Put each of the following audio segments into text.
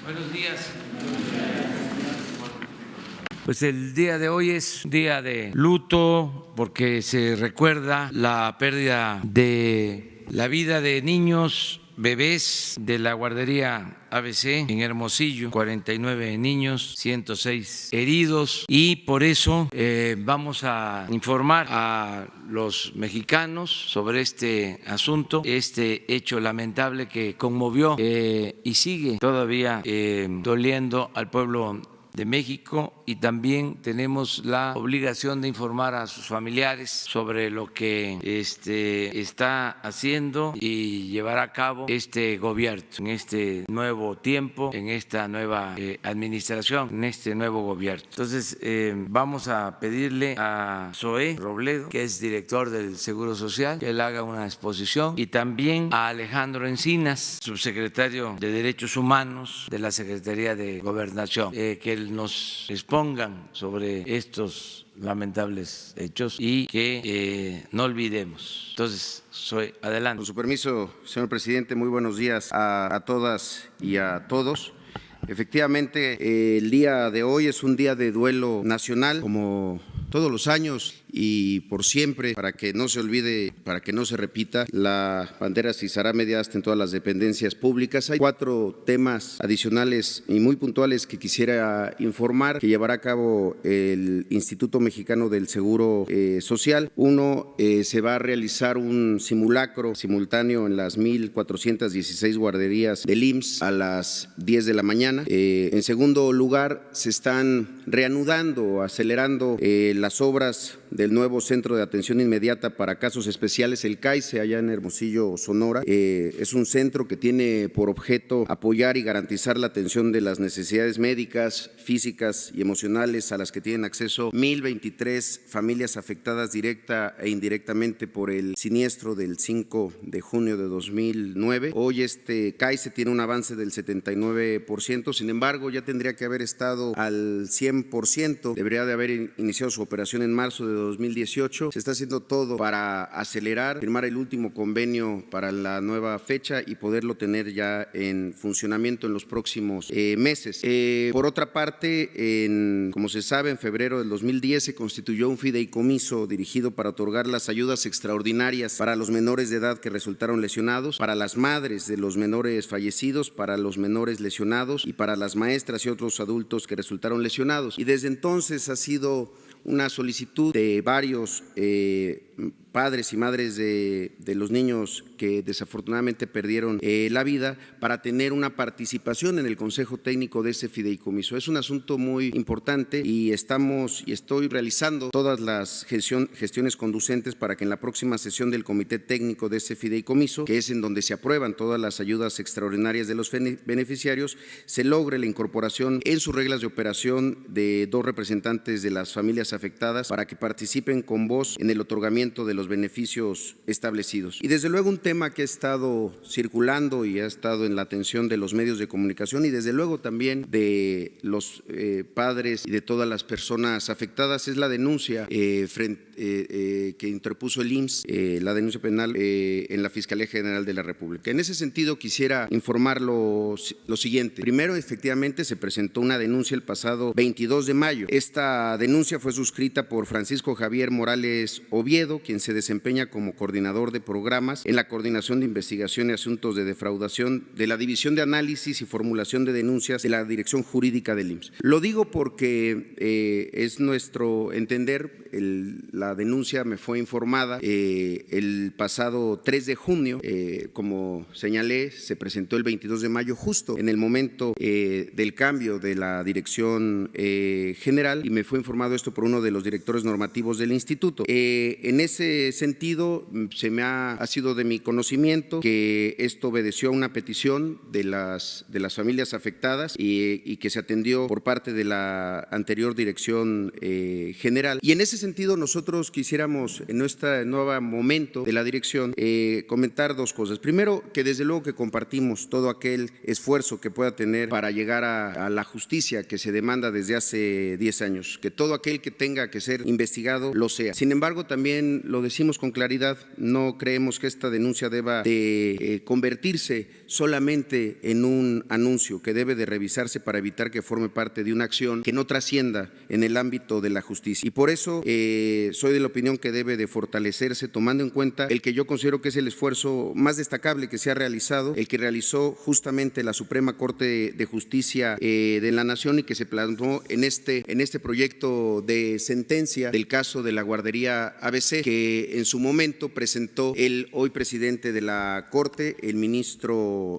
Buenos días. Pues el día de hoy es día de luto porque se recuerda la pérdida de la vida de niños, bebés de la guardería ABC en Hermosillo, 49 niños, 106 heridos, y por eso vamos a informar a los mexicanos sobre este asunto, este hecho lamentable que conmovió y sigue todavía doliendo al pueblo de México, y también tenemos la obligación de informar a sus familiares sobre lo que está haciendo y llevará a cabo este gobierno en este nuevo tiempo, en esta nueva administración, en este nuevo gobierno. Entonces vamos a pedirle a Zoé Robledo, que es director del Seguro Social, que él haga una exposición, y también a Alejandro Encinas, subsecretario de Derechos Humanos de la Secretaría de Gobernación, que nos expongan sobre estos lamentables hechos y que no olvidemos. Entonces, adelante. Con su permiso, señor presidente, muy buenos días a todas y a todos. Efectivamente, el día de hoy es un día de duelo nacional, como todos los años y por siempre, para que no se olvide, para que no se repita, la bandera se izará media asta en todas las dependencias públicas. Hay 4 temas adicionales y muy puntuales que quisiera informar, que llevará a cabo el Instituto Mexicano del Seguro Social. Uno, se va a realizar un simulacro simultáneo en las 1,416 guarderías del IMSS a las 10 de la mañana. En segundo lugar, se están reanudando, acelerando las obras del nuevo Centro de Atención Inmediata para Casos Especiales, el CAICE, allá en Hermosillo, Sonora. Es un centro que tiene por objeto apoyar y garantizar la atención de las necesidades médicas, físicas y emocionales a las que tienen acceso 1,023 familias afectadas directa e indirectamente por el siniestro del 5 de junio de 2009. Hoy este CAICE tiene un avance del 79%, sin embargo ya tendría que haber estado al 100%, debería de haber iniciado su operación en marzo de 2018. Se está haciendo todo para acelerar, firmar el último convenio para la nueva fecha y poderlo tener ya en funcionamiento en los próximos meses. Por otra parte, como se sabe, en febrero del 2010 se constituyó un fideicomiso dirigido para otorgar las ayudas extraordinarias para los menores de edad que resultaron lesionados, para las madres de los menores fallecidos, para los menores lesionados y para las maestras y otros adultos que resultaron lesionados. Y desde entonces ha sido una solicitud de varios padres y madres de los niños que desafortunadamente perdieron la vida para tener una participación en el Consejo Técnico de ese fideicomiso. Es un asunto muy importante y estoy realizando todas las gestiones conducentes para que en la próxima sesión del Comité Técnico de ese fideicomiso, que es en donde se aprueban todas las ayudas extraordinarias de los beneficiarios, se logre la incorporación en sus reglas de operación de 2 representantes de las familias afectadas para que participen con voz en el otorgamiento de los beneficios establecidos. Y desde luego un tema que ha estado circulando y ha estado en la atención de los medios de comunicación y desde luego también de los padres y de todas las personas afectadas es la denuncia que interpuso el IMSS, la denuncia penal en la Fiscalía General de la República. En ese sentido quisiera informar lo siguiente. Primero, efectivamente se presentó una denuncia el pasado 22 de mayo. Esta denuncia fue suscrita por Francisco Javier Morales Oviedo, quien se desempeña como coordinador de programas en la Coordinación de Investigación y Asuntos de Defraudación de la División de Análisis y Formulación de Denuncias de la Dirección Jurídica del IMSS. Lo digo porque es nuestro entender, la denuncia me fue informada el pasado 3 de junio, como señalé, se presentó el 22 de mayo justo en el momento del cambio de la dirección general y me fue informado esto por uno de los directores normativos del instituto. En ese sentido, ha sido de mi conocimiento que esto obedeció a una petición de las familias afectadas y que se atendió por parte de la anterior dirección general. Y en ese sentido, nosotros quisiéramos, en este nuevo momento de la dirección, comentar 2 cosas. Primero, que desde luego que compartimos todo aquel esfuerzo que pueda tener para llegar a la justicia que se demanda desde hace 10 años, que todo aquel que tenga que ser investigado lo sea. Sin embargo, también también lo decimos con claridad, no creemos que esta denuncia deba de convertirse solamente en un anuncio que debe de revisarse para evitar que forme parte de una acción que no trascienda en el ámbito de la justicia. Y por eso soy de la opinión que debe de fortalecerse, tomando en cuenta el que yo considero que es el esfuerzo más destacable que se ha realizado, el que realizó justamente la Suprema Corte de Justicia de la Nación y que se plasmó en este proyecto de sentencia del caso de la guardería ABC, que en su momento presentó el hoy presidente de la Corte, el ministro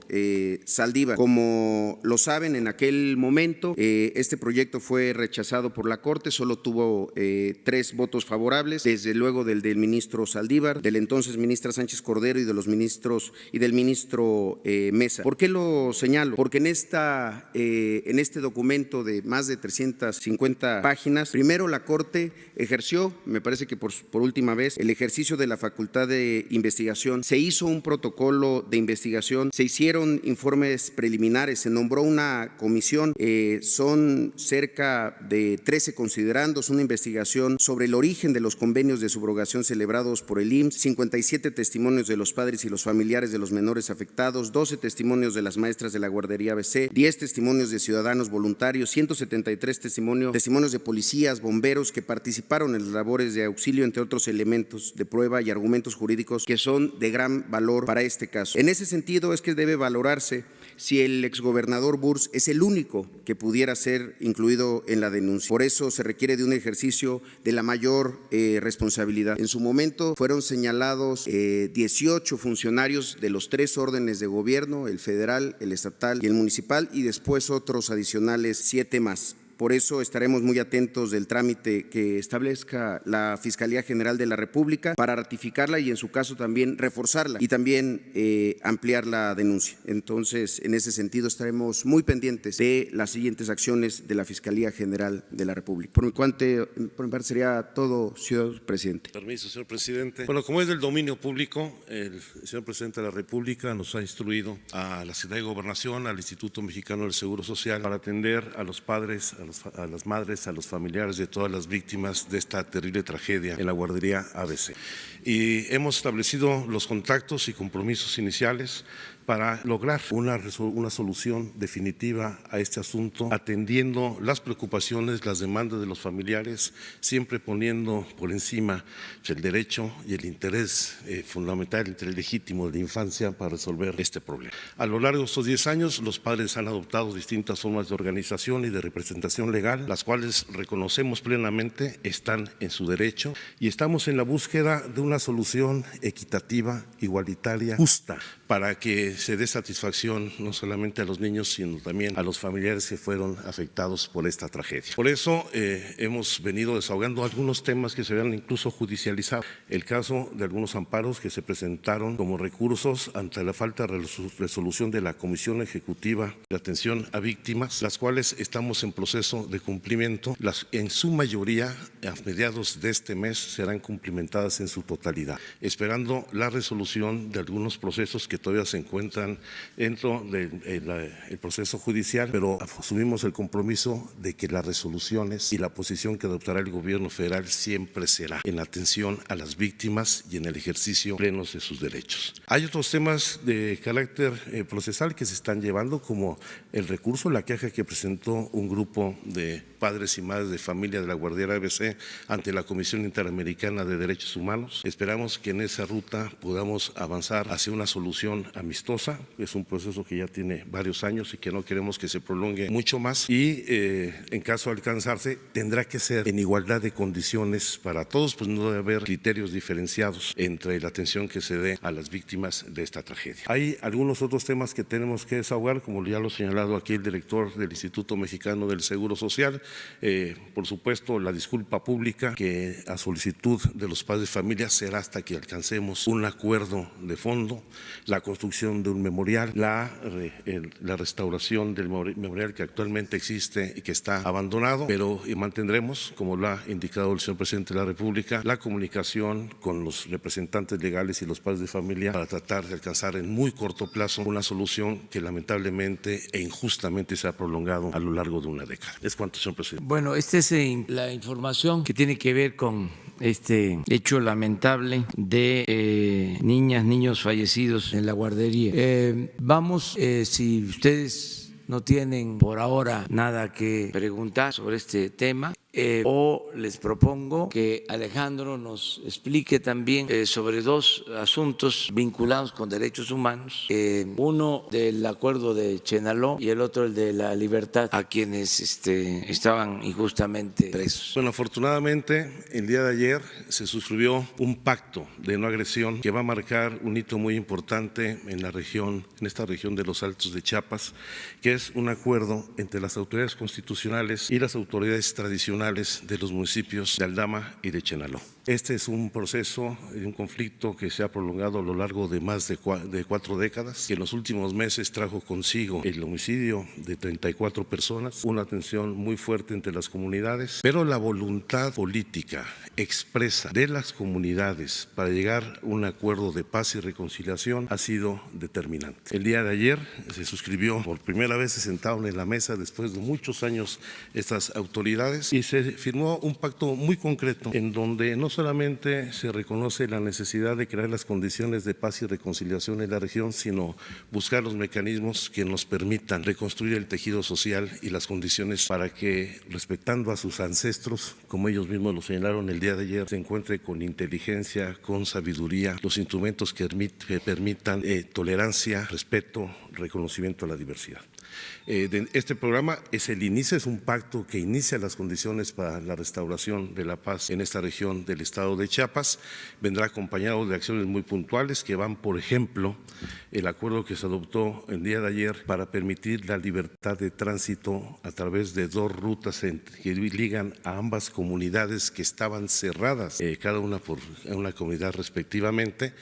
Saldívar. Como lo saben, en aquel momento este proyecto fue rechazado por la Corte, solo tuvo 3 votos favorables, desde luego del ministro Saldívar, del entonces ministra Sánchez Cordero y de los ministros y del ministro Mesa. ¿Por qué lo señalo? Porque en este documento de más de 350 páginas, primero la Corte ejerció, me parece que por última vez, el ejercicio de la facultad de investigación, se hizo un protocolo de investigación, se hicieron informes preliminares, se nombró una comisión, son cerca de 13 considerandos, una investigación sobre el origen de los convenios de subrogación celebrados por el IMSS, 57 testimonios de los padres y los familiares de los menores afectados, 12 testimonios de las maestras de la guardería ABC, 10 testimonios de ciudadanos voluntarios, 173 testimonios de policías, bomberos que participaron en las labores de auxilio, entre otros elementos de prueba y argumentos jurídicos que son de gran valor para este caso. En ese sentido es que debe valorarse si el exgobernador Burs es el único que pudiera ser incluido en la denuncia. Por eso se requiere de un ejercicio de la mayor responsabilidad. En su momento fueron señalados 18 funcionarios de los 3 órdenes de gobierno, el federal, el estatal y el municipal, y después otros adicionales 7 más. Por eso estaremos muy atentos del trámite que establezca la Fiscalía General de la República para ratificarla y en su caso también reforzarla y también ampliar la denuncia. Entonces, en ese sentido estaremos muy pendientes de las siguientes acciones de la Fiscalía General de la República. Por mi parte sería todo, señor presidente. Permiso, señor presidente. Bueno, como es del dominio público, el señor presidente de la República nos ha instruido a la Secretaría de Gobernación, al Instituto Mexicano del Seguro Social, para atender a los padres, a las madres, a los familiares de todas las víctimas de esta terrible tragedia en la guardería ABC. Y hemos establecido los contactos y compromisos iniciales para lograr una solución definitiva a este asunto, atendiendo las preocupaciones, las demandas de los familiares, siempre poniendo por encima el derecho y el interés fundamental, el interés legítimo de la infancia para resolver este problema. A lo largo de estos 10 años, los padres han adoptado distintas formas de organización y de representación legal, las cuales reconocemos plenamente están en su derecho y estamos en la búsqueda de una solución equitativa, igualitaria, justa, para que se dé satisfacción no solamente a los niños, sino también a los familiares que fueron afectados por esta tragedia. Por eso hemos venido desahogando algunos temas que se habían incluso judicializado. El caso de algunos amparos que se presentaron como recursos ante la falta de resolución de la Comisión Ejecutiva de Atención a Víctimas, las cuales estamos en proceso de cumplimiento. En su mayoría, a mediados de este mes, serán cumplimentadas en su totalidad, esperando la resolución de algunos procesos que todavía se encuentran dentro del proceso judicial, pero asumimos el compromiso de que las resoluciones y la posición que adoptará el gobierno federal siempre será en atención a las víctimas y en el ejercicio pleno de sus derechos. Hay otros temas de carácter procesal que se están llevando, como el recurso, la queja que presentó un grupo de padres y madres de familia de la guardería ABC ante la Comisión Interamericana de Derechos Humanos. Esperamos que en esa ruta podamos avanzar hacia una solución amistosa. Es un proceso que ya tiene varios años y que no queremos que se prolongue mucho más, y en caso de alcanzarse tendrá que ser en igualdad de condiciones para todos, pues no debe haber criterios diferenciados entre la atención que se dé a las víctimas de esta tragedia. Hay algunos otros temas que tenemos que desahogar, como ya lo ha señalado aquí el director del Instituto Mexicano del Seguro Social. Por supuesto, la disculpa pública, que a solicitud de los padres de familia será hasta que alcancemos un acuerdo de fondo, la construcción de un memorial, la restauración del memorial que actualmente existe y que está abandonado, pero mantendremos, como lo ha indicado el señor presidente de la República, la comunicación con los representantes legales y los padres de familia para tratar de alcanzar en muy corto plazo una solución que lamentablemente e injustamente se ha prolongado a lo largo de una década. Es cuanto, señor presidente. Bueno, esta es la información que tiene que ver con este hecho lamentable de niños fallecidos en la guardería. Si ustedes no tienen por ahora nada que preguntar sobre este tema, o les propongo que Alejandro nos explique también sobre dos asuntos vinculados con derechos humanos, uno del acuerdo de Chenaló y el otro el de la libertad a quienes estaban injustamente presos. Bueno, afortunadamente el día de ayer se suscribió un pacto de no agresión que va a marcar un hito muy importante en la región, en esta región de los Altos de Chiapas, que es un acuerdo entre las autoridades constitucionales y las autoridades tradicionales de los municipios de Aldama y de Chenaló. Este es un proceso, un conflicto que se ha prolongado a lo largo de más de 4 décadas, que en los últimos meses trajo consigo el homicidio de 34 personas, una tensión muy fuerte entre las comunidades, pero la voluntad política expresa de las comunidades para llegar a un acuerdo de paz y reconciliación ha sido determinante. El día de ayer se suscribió, por primera vez se sentaron en la mesa después de muchos años estas autoridades y se firmó un pacto muy concreto en donde no solamente se reconoce la necesidad de crear las condiciones de paz y reconciliación en la región, sino buscar los mecanismos que nos permitan reconstruir el tejido social y las condiciones para que, respetando a sus ancestros, como ellos mismos lo señalaron el día de ayer, se encuentre con inteligencia, con sabiduría, los instrumentos que permitan tolerancia, respeto, reconocimiento a la diversidad. Este programa es un pacto que inicia las condiciones para la restauración de la paz en esta región del estado de Chiapas. Vendrá acompañado de acciones muy puntuales que van, por ejemplo, el acuerdo que se adoptó el día de ayer para permitir la libertad de tránsito a través de 2 rutas que ligan a ambas comunidades que estaban cerradas, cada una por una comunidad respectivamente,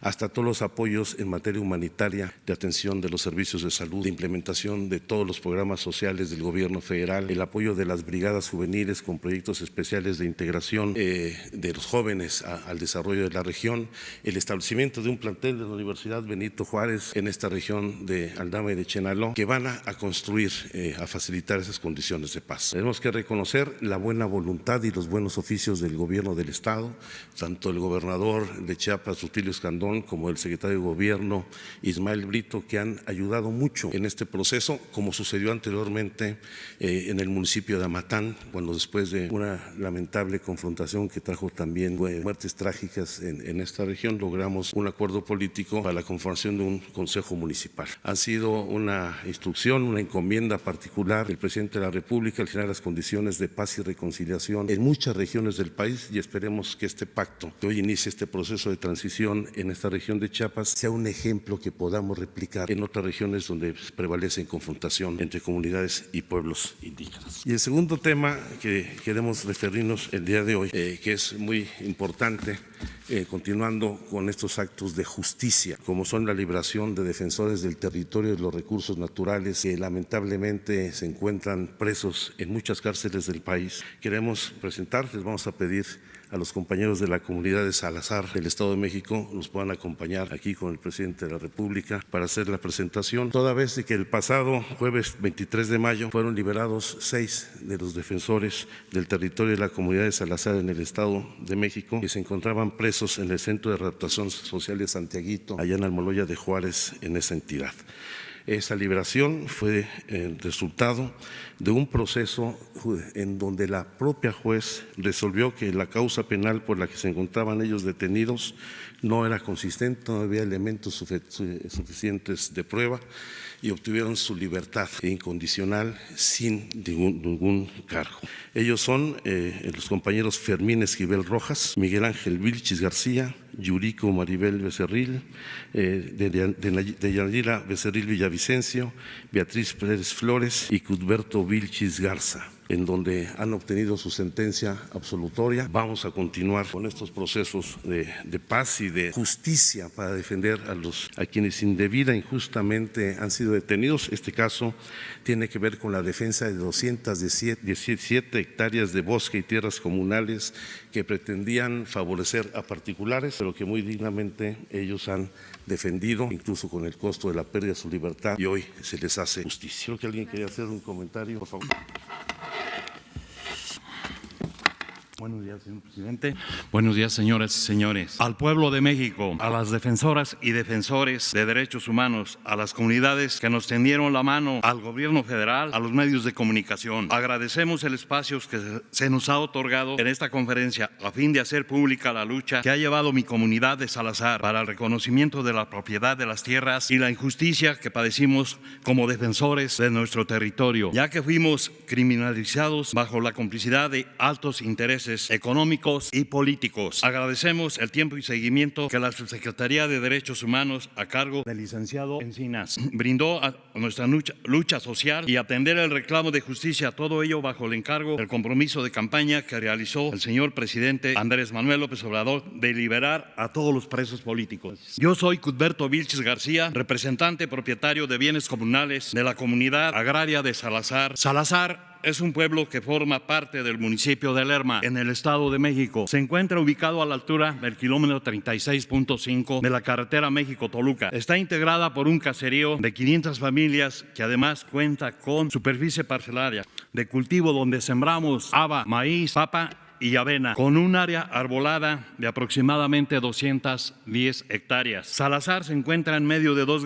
hasta todos los apoyos en materia humanitaria, de atención de los servicios de salud, de implementación de todos los programas sociales del gobierno federal, el apoyo de las brigadas juveniles con proyectos especiales de integración de los jóvenes al desarrollo de la región, el establecimiento de un plantel de la Universidad Benito Juárez en esta región de Aldama y de Chenaló, que van a construir, a facilitar esas condiciones de paz. Tenemos que reconocer la buena voluntad y los buenos oficios del gobierno del estado, tanto el gobernador de Chiapas, Rutilio Escandón, como el secretario de Gobierno, Ismael Brito, que han ayudado mucho en este proceso, como sucedió anteriormente en el municipio de Amatán, cuando después de una lamentable confrontación que trajo también muertes trágicas en esta región, logramos un acuerdo político para la conformación de un consejo municipal. Ha sido una instrucción, una encomienda particular del presidente de la República al generar las condiciones de paz y reconciliación en muchas regiones del país, y esperemos que este pacto, que hoy inicia este proceso de transición en esta región de Chiapas, sea un ejemplo que podamos replicar en otras regiones donde prevalece confrontación entre comunidades y pueblos indígenas. Y el segundo tema que queremos referirnos el día de hoy, que es muy importante, continuando con estos actos de justicia, como son la liberación de defensores del territorio y de los recursos naturales que lamentablemente se encuentran presos en muchas cárceles del país. Queremos presentar, les vamos a pedir a los compañeros de la comunidad de Salazar del Estado de México nos puedan acompañar aquí con el presidente de la República para hacer la presentación, toda vez de que el pasado jueves 23 de mayo fueron liberados 6 de los defensores del territorio de la comunidad de Salazar en el Estado de México, que se encontraban presos en el Centro de Readaptación Social de Santiaguito, allá en Almoloya de Juárez, en esa entidad. Esa liberación fue el resultado de un proceso en donde la propia juez resolvió que la causa penal por la que se encontraban ellos detenidos no era consistente, no había elementos suficientes de prueba, y obtuvieron su libertad incondicional sin ningún cargo. Ellos son los compañeros Fermín Esquivel Rojas, Miguel Ángel Vilchis García, Yuriko Maribel Becerril, de Yanira Becerril Villavicencio, Beatriz Pérez Flores y Cudberto Vilchis Garza, en donde han obtenido su sentencia absolutoria. Vamos a continuar con estos procesos de paz y de justicia para defender a quienes indebida, injustamente han sido detenidos. Este caso tiene que ver con la defensa de 217 hectáreas de bosque y tierras comunales que pretendían favorecer a particulares, pero que muy dignamente ellos han defendido, incluso con el costo de la pérdida de su libertad, y hoy se les hace justicia. Creo que alguien quería hacer un comentario, por favor. Buenos días, señor presidente. Buenos días, señoras y señores. Al pueblo de México, a las defensoras y defensores de derechos humanos, a las comunidades que nos tendieron la mano, al gobierno federal, a los medios de comunicación. Agradecemos el espacio que se nos ha otorgado en esta conferencia a fin de hacer pública la lucha que ha llevado mi comunidad de Salazar para el reconocimiento de la propiedad de las tierras y la injusticia que padecimos como defensores de nuestro territorio, ya que fuimos criminalizados bajo la complicidad de altos intereses económicos y políticos. Agradecemos el tiempo y seguimiento que la Subsecretaría de Derechos Humanos a cargo del licenciado Encinas brindó a nuestra lucha social y atender el reclamo de justicia, todo ello bajo el encargo del compromiso de campaña que realizó el señor presidente Andrés Manuel López Obrador de liberar a todos los presos políticos. Yo soy Cuthberto Vilches García, representante propietario de bienes comunales de la comunidad agraria de Salazar. Salazar es un pueblo que forma parte del municipio de Lerma, en el Estado de México. Se encuentra ubicado a la altura del kilómetro 36.5 de la carretera México-Toluca. Está integrada por un caserío de 500 familias que además cuenta con superficie parcelaria de cultivo donde sembramos haba, maíz, papa y avena, con un área arbolada de aproximadamente 210 hectáreas. Salazar se encuentra en medio de las dos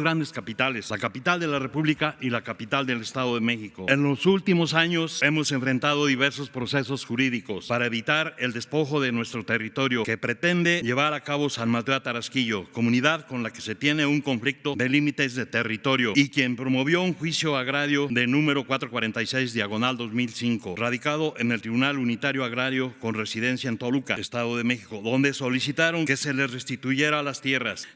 grandes capitales, la capital de la República y la capital del Estado de México. En los últimos años hemos enfrentado diversos procesos jurídicos para evitar el despojo de nuestro territorio que pretende llevar a cabo San Mateo Tarasquillo, comunidad con la que se tiene un conflicto de límites de territorio y quien promovió un juicio agrario de número 446/2005, radicado en el Tribunal Unitario Agrario con residencia en Toluca, Estado de México, donde solicitaron que se les restituyera las tierras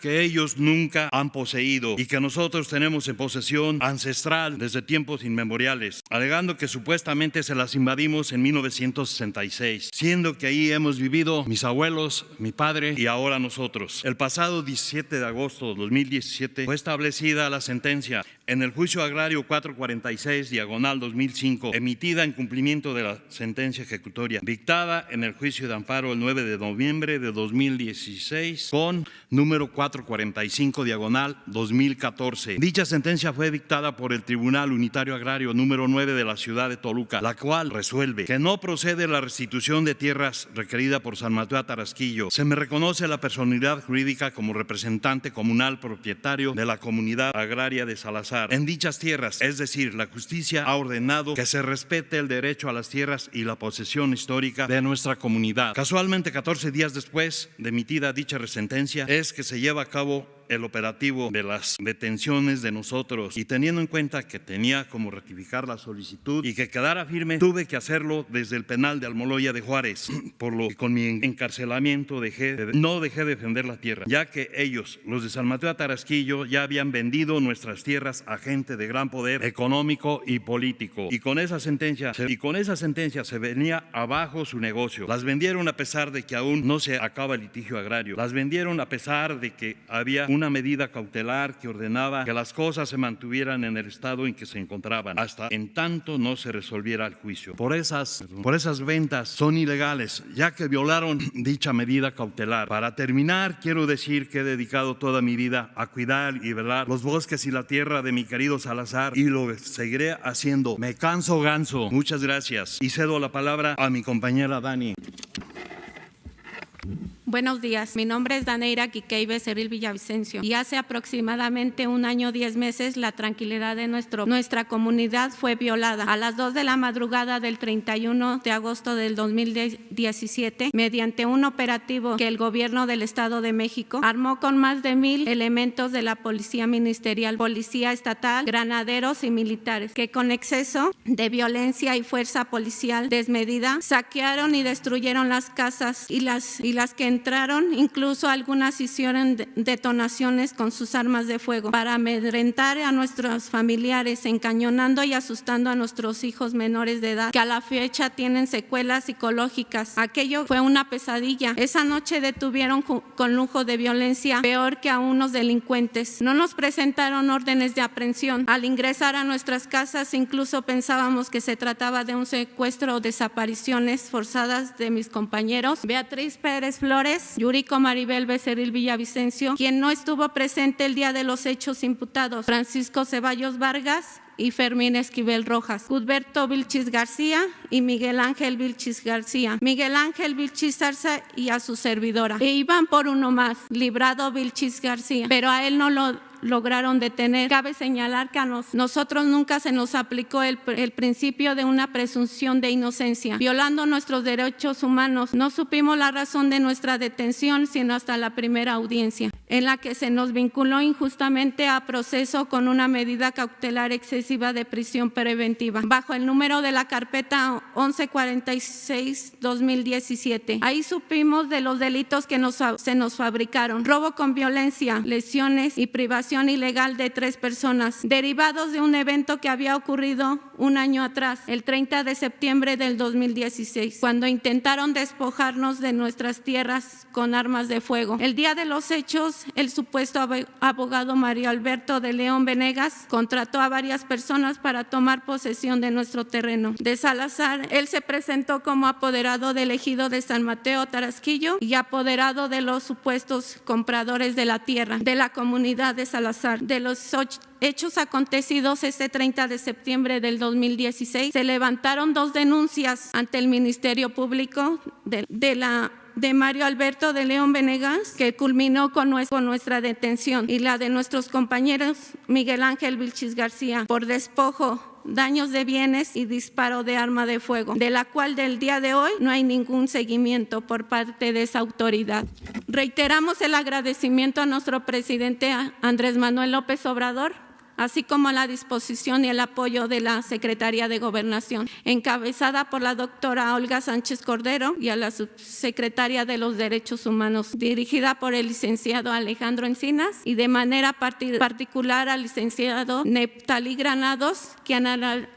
que ellos nunca han poseído y que nosotros tenemos en posesión ancestral desde tiempos inmemoriales, alegando que supuestamente se las invadimos en 1966, siendo que ahí hemos vivido mis abuelos, mi padre y ahora nosotros. El pasado 17 de agosto de 2017 fue establecida la sentencia en el juicio agrario 446/2005, emitida en cumplimiento de la sentencia ejecutoria, dictada en el juicio de amparo el 9 de noviembre de 2016 con número 445/2014. Dicha sentencia fue dictada por el Tribunal Unitario Agrario número 9 de la ciudad de Toluca, la cual resuelve que no procede la restitución de tierras requerida por San Mateo Tarasquillo. Se me reconoce la personalidad jurídica como representante comunal propietario de la comunidad agraria de Salazar en dichas tierras, es decir, la justicia ha ordenado que se respete el derecho a las tierras y la posesión histórica de nuestra comunidad. Casualmente, 14 días después de emitida dicha sentencia, es que se lleva a cabo el operativo de las detenciones de nosotros, y teniendo en cuenta que tenía como rectificar la solicitud y que quedara firme, tuve que hacerlo desde el penal de Almoloya de Juárez, por lo que con mi encarcelamiento no dejé de defender la tierra, ya que ellos, los de San Mateo Tarasquillo, ya habían vendido nuestras tierras a gente de gran poder económico y político, y con esa sentencia se venía abajo su negocio. Las vendieron a pesar de que aún no se acaba el litigio agrario, las vendieron a pesar de que había una medida cautelar que ordenaba que las cosas se mantuvieran en el estado en que se encontraban, hasta en tanto no se resolviera el juicio. Por esas ventas son ilegales, ya que violaron dicha medida cautelar. Para terminar, quiero decir que he dedicado toda mi vida a cuidar y velar los bosques y la tierra de mi querido Salazar, y lo seguiré haciendo. Me canso ganso. Muchas gracias. Y cedo la palabra a mi compañera Dani. Buenos días, mi nombre es Daneira Quiquei Becerril Villavicencio y hace aproximadamente 1 año 10 meses la tranquilidad de nuestra comunidad fue violada. A las 2 de la madrugada del 31 de agosto del 2017, mediante un operativo que el gobierno del Estado de México armó con más de 1,000 elementos de la Policía Ministerial, Policía Estatal, granaderos y militares, que con exceso de violencia y fuerza policial desmedida saquearon y destruyeron las casas y las que entraron, incluso algunas hicieron detonaciones con sus armas de fuego para amedrentar a nuestros familiares, encañonando y asustando a nuestros hijos menores de edad, que a la fecha tienen secuelas psicológicas. Aquello fue una pesadilla. Esa noche detuvieron con lujo de violencia, peor que a unos delincuentes. No nos presentaron órdenes de aprehensión. Al ingresar a nuestras casas, incluso pensábamos que se trataba de un secuestro o desapariciones forzadas de mis compañeros Beatriz Pérez Flores menores, Yuriko Maribel Becerril Villavicencio, quien no estuvo presente el día de los hechos imputados, Francisco Ceballos Vargas y Fermín Esquivel Rojas, Cudberto Vilchis García y Miguel Ángel Vilchis García, Miguel Ángel Vilchis Zarza y a su servidora. E iban por uno más, Librado Vilchis García, pero a él no lo lograron detener. Cabe señalar que a nosotros nunca se nos aplicó el principio de una presunción de inocencia, violando nuestros derechos humanos. No supimos la razón de nuestra detención sino hasta la primera audiencia, en la que se nos vinculó injustamente a proceso con una medida cautelar excesiva de prisión preventiva, bajo el número de la carpeta 1146-2017. Ahí supimos de los delitos que se nos fabricaron: robo con violencia, lesiones y privación ilegal de 3 personas, derivados de un evento que había ocurrido un año atrás, el 30 de septiembre del 2016, cuando intentaron despojarnos de nuestras tierras con armas de fuego. El día de los hechos, el supuesto abogado Mario Alberto de León Venegas contrató a varias personas para tomar posesión de nuestro terreno. De Salazar, él se presentó como apoderado del ejido de San Mateo Tarasquillo y apoderado de los supuestos compradores de la tierra de la comunidad de Salazar. De los hechos acontecidos este 30 de septiembre del 2016, se levantaron 2 denuncias ante el Ministerio Público de Mario Alberto de León Venegas, que culminó con nuestra detención, y la de nuestros compañeros Miguel Ángel Vilchis García por despojo, daños de bienes y disparo de arma de fuego, de la cual del día de hoy no hay ningún seguimiento por parte de esa autoridad. Reiteramos el agradecimiento a nuestro presidente Andrés Manuel López Obrador, así como la disposición y el apoyo de la Secretaría de Gobernación, encabezada por la doctora Olga Sánchez Cordero, y a la subsecretaria de los Derechos Humanos, dirigida por el licenciado Alejandro Encinas, y de manera particular al licenciado Neptalí Granados, quien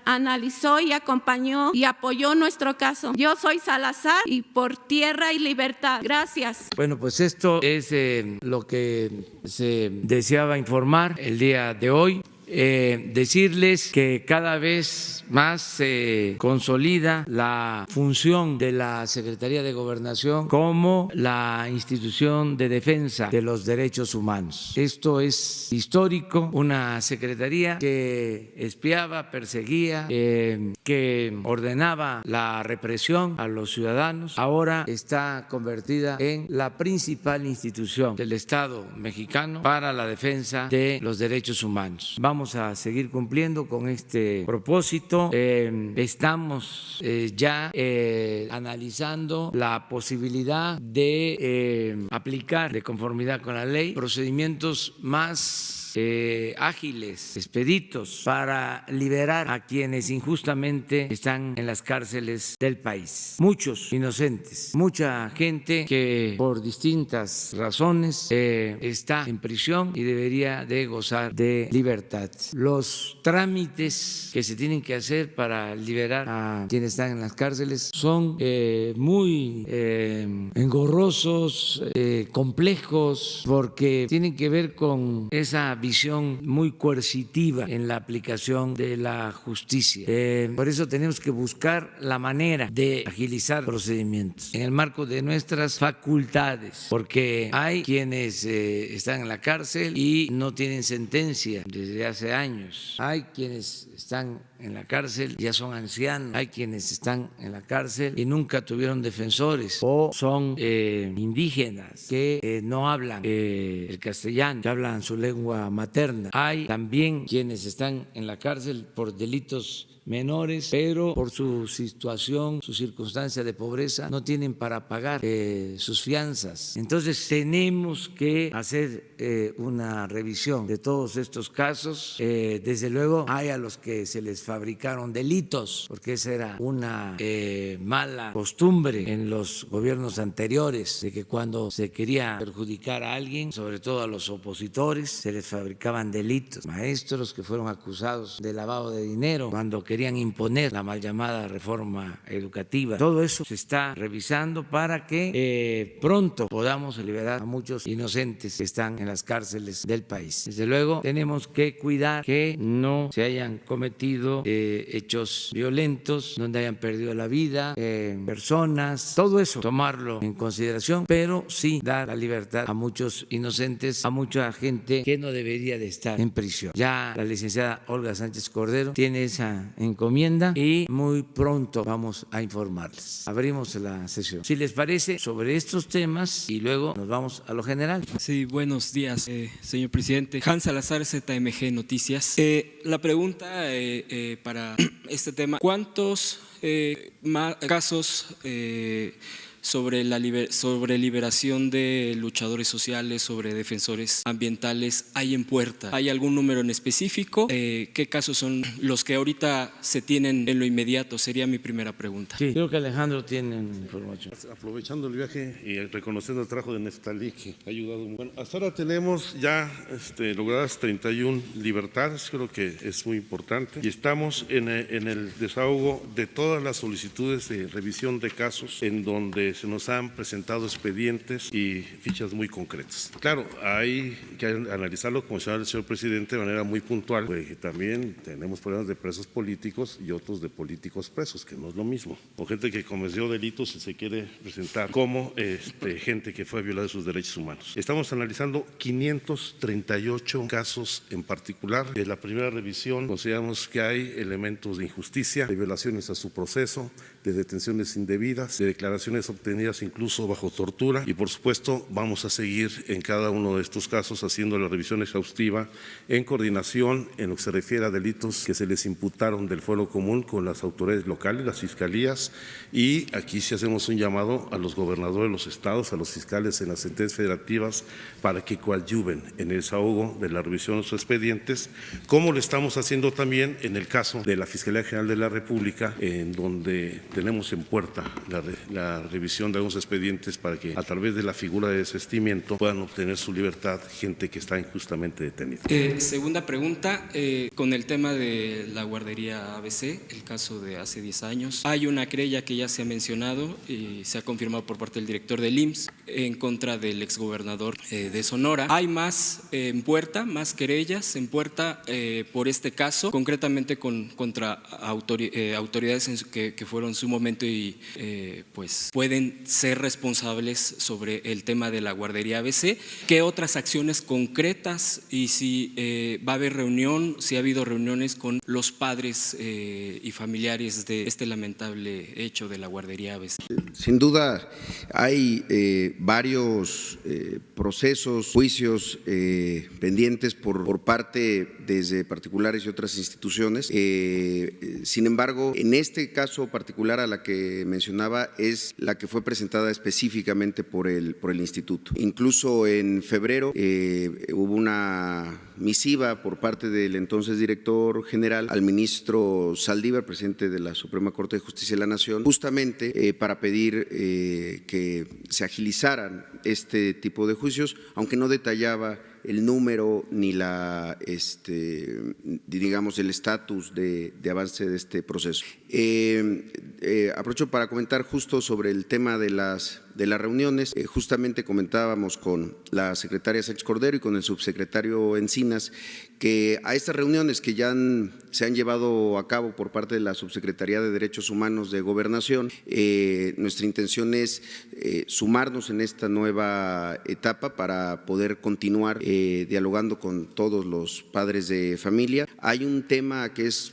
analizó y acompañó y apoyó nuestro caso. Yo soy Salazar y por tierra y libertad. Gracias. Bueno, pues esto es lo que se deseaba informar el día de hoy. Decirles que cada vez más se consolida la función de la Secretaría de Gobernación como la institución de defensa de los derechos humanos. Esto es histórico, una secretaría que espiaba, perseguía, que ordenaba la represión a los ciudadanos, ahora está convertida en la principal institución del Estado mexicano para la defensa de los derechos humanos. Vamos a seguir cumpliendo con este propósito. Estamos ya analizando la posibilidad de aplicar, de conformidad con la ley, procedimientos más ágiles, expeditos, para liberar a quienes injustamente están en las cárceles del país. Muchos inocentes, mucha gente que por distintas razones está en prisión y debería de gozar de libertad. Los trámites que se tienen que hacer para liberar a quienes están en las cárceles son muy engorrosos, complejos, porque tienen que ver con esa visión muy coercitiva en la aplicación de la justicia. Por eso tenemos que buscar la manera de agilizar procedimientos en el marco de nuestras facultades, porque hay quienes están en la cárcel y no tienen sentencia desde hace años. Hay quienes están en la cárcel, ya son ancianos. Hay quienes están en la cárcel y nunca tuvieron defensores, o son indígenas que no hablan el castellano, que hablan su lengua materna. Hay también quienes están en la cárcel por delitos menores, pero por su situación, su circunstancia de pobreza, no tienen para pagar sus fianzas. Entonces tenemos que hacer una revisión de todos estos casos. Desde luego hay a los que se les fabricaron delitos, porque esa era una mala costumbre en los gobiernos anteriores, de que cuando se quería perjudicar a alguien, sobre todo a los opositores, se les fabricaban delitos, maestros que fueron acusados de lavado de dinero cuando querían imponer la mal llamada reforma educativa. Todo eso se está revisando para que pronto podamos liberar a muchos inocentes que están en las cárceles del país. Desde luego tenemos que cuidar que no se hayan cometido hechos violentos donde hayan perdido la vida personas, todo eso tomarlo en consideración, pero sí dar la libertad a muchos inocentes, a mucha gente que no debería de estar en prisión. Ya la licenciada Olga Sánchez Cordero tiene esa encomienda y muy pronto vamos a informarles. Abrimos la sesión. Si les parece, sobre estos temas y luego nos vamos a lo general. Sí, buenos días, señor presidente. Hans Salazar, ZMG Noticias. La pregunta para este tema, ¿cuántos casos sobre liberación de luchadores sociales, sobre defensores ambientales hay en puerta? ¿Hay algún número en específico? ¿Qué casos son los que ahorita se tienen en lo inmediato? Sería mi primera pregunta. Sí, creo que Alejandro tiene información. Aprovechando el viaje y reconociendo el trabajo de Neftalí, que ha ayudado. Bueno, hasta ahora tenemos ya logradas 31 libertades, creo que es muy importante, y estamos en el desahogo de todas las solicitudes de revisión de casos en donde se nos han presentado expedientes y fichas muy concretas. Claro, hay que analizarlo, como señala el señor presidente, de manera muy puntual, porque también tenemos problemas de presos políticos y otros de políticos presos, que no es lo mismo. O gente que cometió delitos y se quiere presentar como gente que fue violada de sus derechos humanos. Estamos analizando 538 casos en particular. De la primera revisión consideramos que hay elementos de injusticia, de violaciones a su proceso, de detenciones indebidas, de declaraciones obtenidas incluso bajo tortura, y por supuesto vamos a seguir en cada uno de estos casos haciendo la revisión exhaustiva en coordinación en lo que se refiere a delitos que se les imputaron del fuero común con las autoridades locales, las fiscalías, y aquí sí hacemos un llamado a los gobernadores de los estados, a los fiscales en las sentencias federativas para que coadyuven en el desahogo de la revisión de sus expedientes, como lo estamos haciendo también en el caso de la Fiscalía General de la República, en donde tenemos en puerta la revisión de algunos expedientes para que a través de la figura de desistimiento puedan obtener su libertad gente que está injustamente detenida. Segunda pregunta, con el tema de la guardería ABC, el caso de hace 10 años, hay una querella que ya se ha mencionado y se ha confirmado por parte del director del IMSS en contra del exgobernador de Sonora. ¿Hay más en puerta, más querellas en puerta por este caso, concretamente contra autoridades que fueron en su momento y pues pueden ser responsables sobre el tema de la guardería ABC? ¿Qué otras acciones concretas y si va a haber reunión, si ha habido reuniones con los padres y familiares de este lamentable hecho de la guardería ABC? Sin duda hay varios procesos, juicios pendientes por parte desde particulares y otras instituciones. Sin embargo, en este caso particular a la que mencionaba es la que fue presentada específicamente por el instituto. Incluso en febrero hubo una misiva por parte del entonces director general al ministro Saldívar, presidente de la Suprema Corte de Justicia de la Nación, justamente para pedir que se agilizaran este tipo de juicios, aunque no detallaba el número ni la, digamos, el estatus de avance de este proceso. Aprovecho para comentar justo sobre el tema de las reuniones. Justamente comentábamos con la secretaria Sánchez Cordero y con el subsecretario Encinas que a estas reuniones que ya se han llevado a cabo por parte de la Subsecretaría de Derechos Humanos de Gobernación, nuestra intención es sumarnos en esta nueva etapa para poder continuar dialogando con todos los padres de familia. Hay un tema que es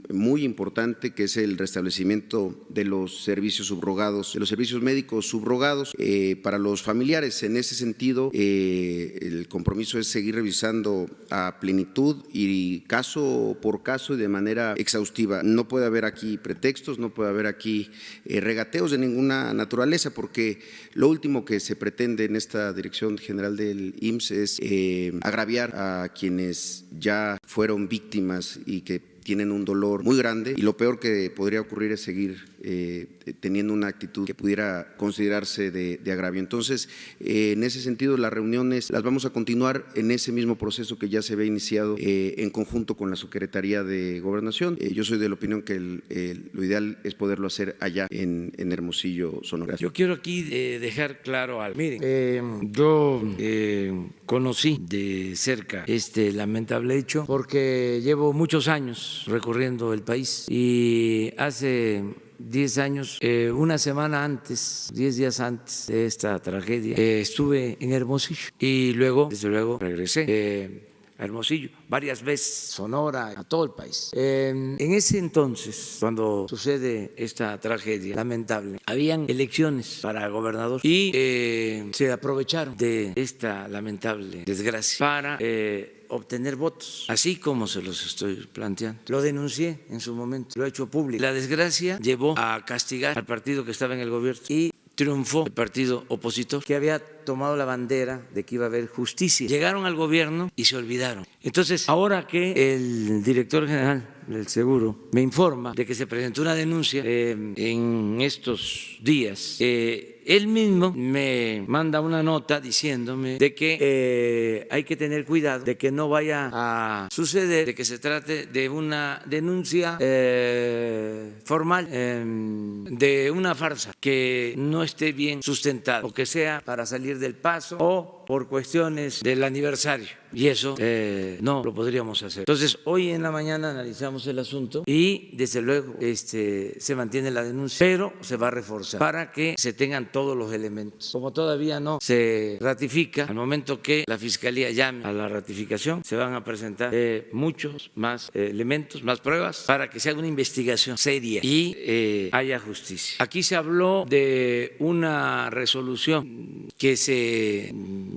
muy importante, que es el restablecimiento de los servicios subrogados, de los servicios médicos subrogados para los familiares. En ese sentido, el compromiso es seguir revisando a plenitud y caso por caso y de manera exhaustiva. No puede haber aquí pretextos, no puede haber aquí regateos de ninguna naturaleza, porque lo último que se pretende en esta Dirección General del IMSS es agraviar a quienes ya fueron víctimas y que tienen un dolor muy grande y lo peor que podría ocurrir es seguir teniendo una actitud que pudiera considerarse de agravio. Entonces, en ese sentido, las reuniones las vamos a continuar en ese mismo proceso que ya se había iniciado en conjunto con la Secretaría de Gobernación. Yo soy de la opinión que lo ideal es poderlo hacer allá en Hermosillo, Sonora. Yo quiero aquí dejar claro algo. Miren, yo conocí de cerca este lamentable hecho porque llevo muchos años recorriendo el país y hace 10 años, una semana antes, 10 días antes de esta tragedia, estuve en Hermosillo y luego, desde luego, regresé a Hermosillo, varias veces, Sonora, a todo el país. En ese entonces, cuando sucede esta tragedia lamentable, habían elecciones para gobernador y se aprovecharon de esta lamentable desgracia para obtener votos, así como se los estoy planteando. Lo denuncié en su momento, lo he hecho público. La desgracia llevó a castigar al partido que estaba en el gobierno y triunfó el partido opositor que había tomado la bandera de que iba a haber justicia. Llegaron al gobierno y se olvidaron. Entonces, ahora que el director general del Seguro me informa de que se presentó una denuncia en estos días, él mismo me manda una nota diciéndome de que hay que tener cuidado de que no vaya a suceder, de que se trate de una denuncia formal, de una farsa que no esté bien sustentada o que sea para salir del paso o por cuestiones del aniversario. Y eso no lo podríamos hacer. Entonces, hoy en la mañana analizamos el asunto y, desde luego, se mantiene la denuncia, pero se va a reforzar para que se tengan todos los elementos. Como todavía no se ratifica, al momento que la Fiscalía llame a la ratificación, se van a presentar muchos más elementos, más pruebas, para que se haga una investigación seria y haya justicia. Aquí se habló de una resolución que se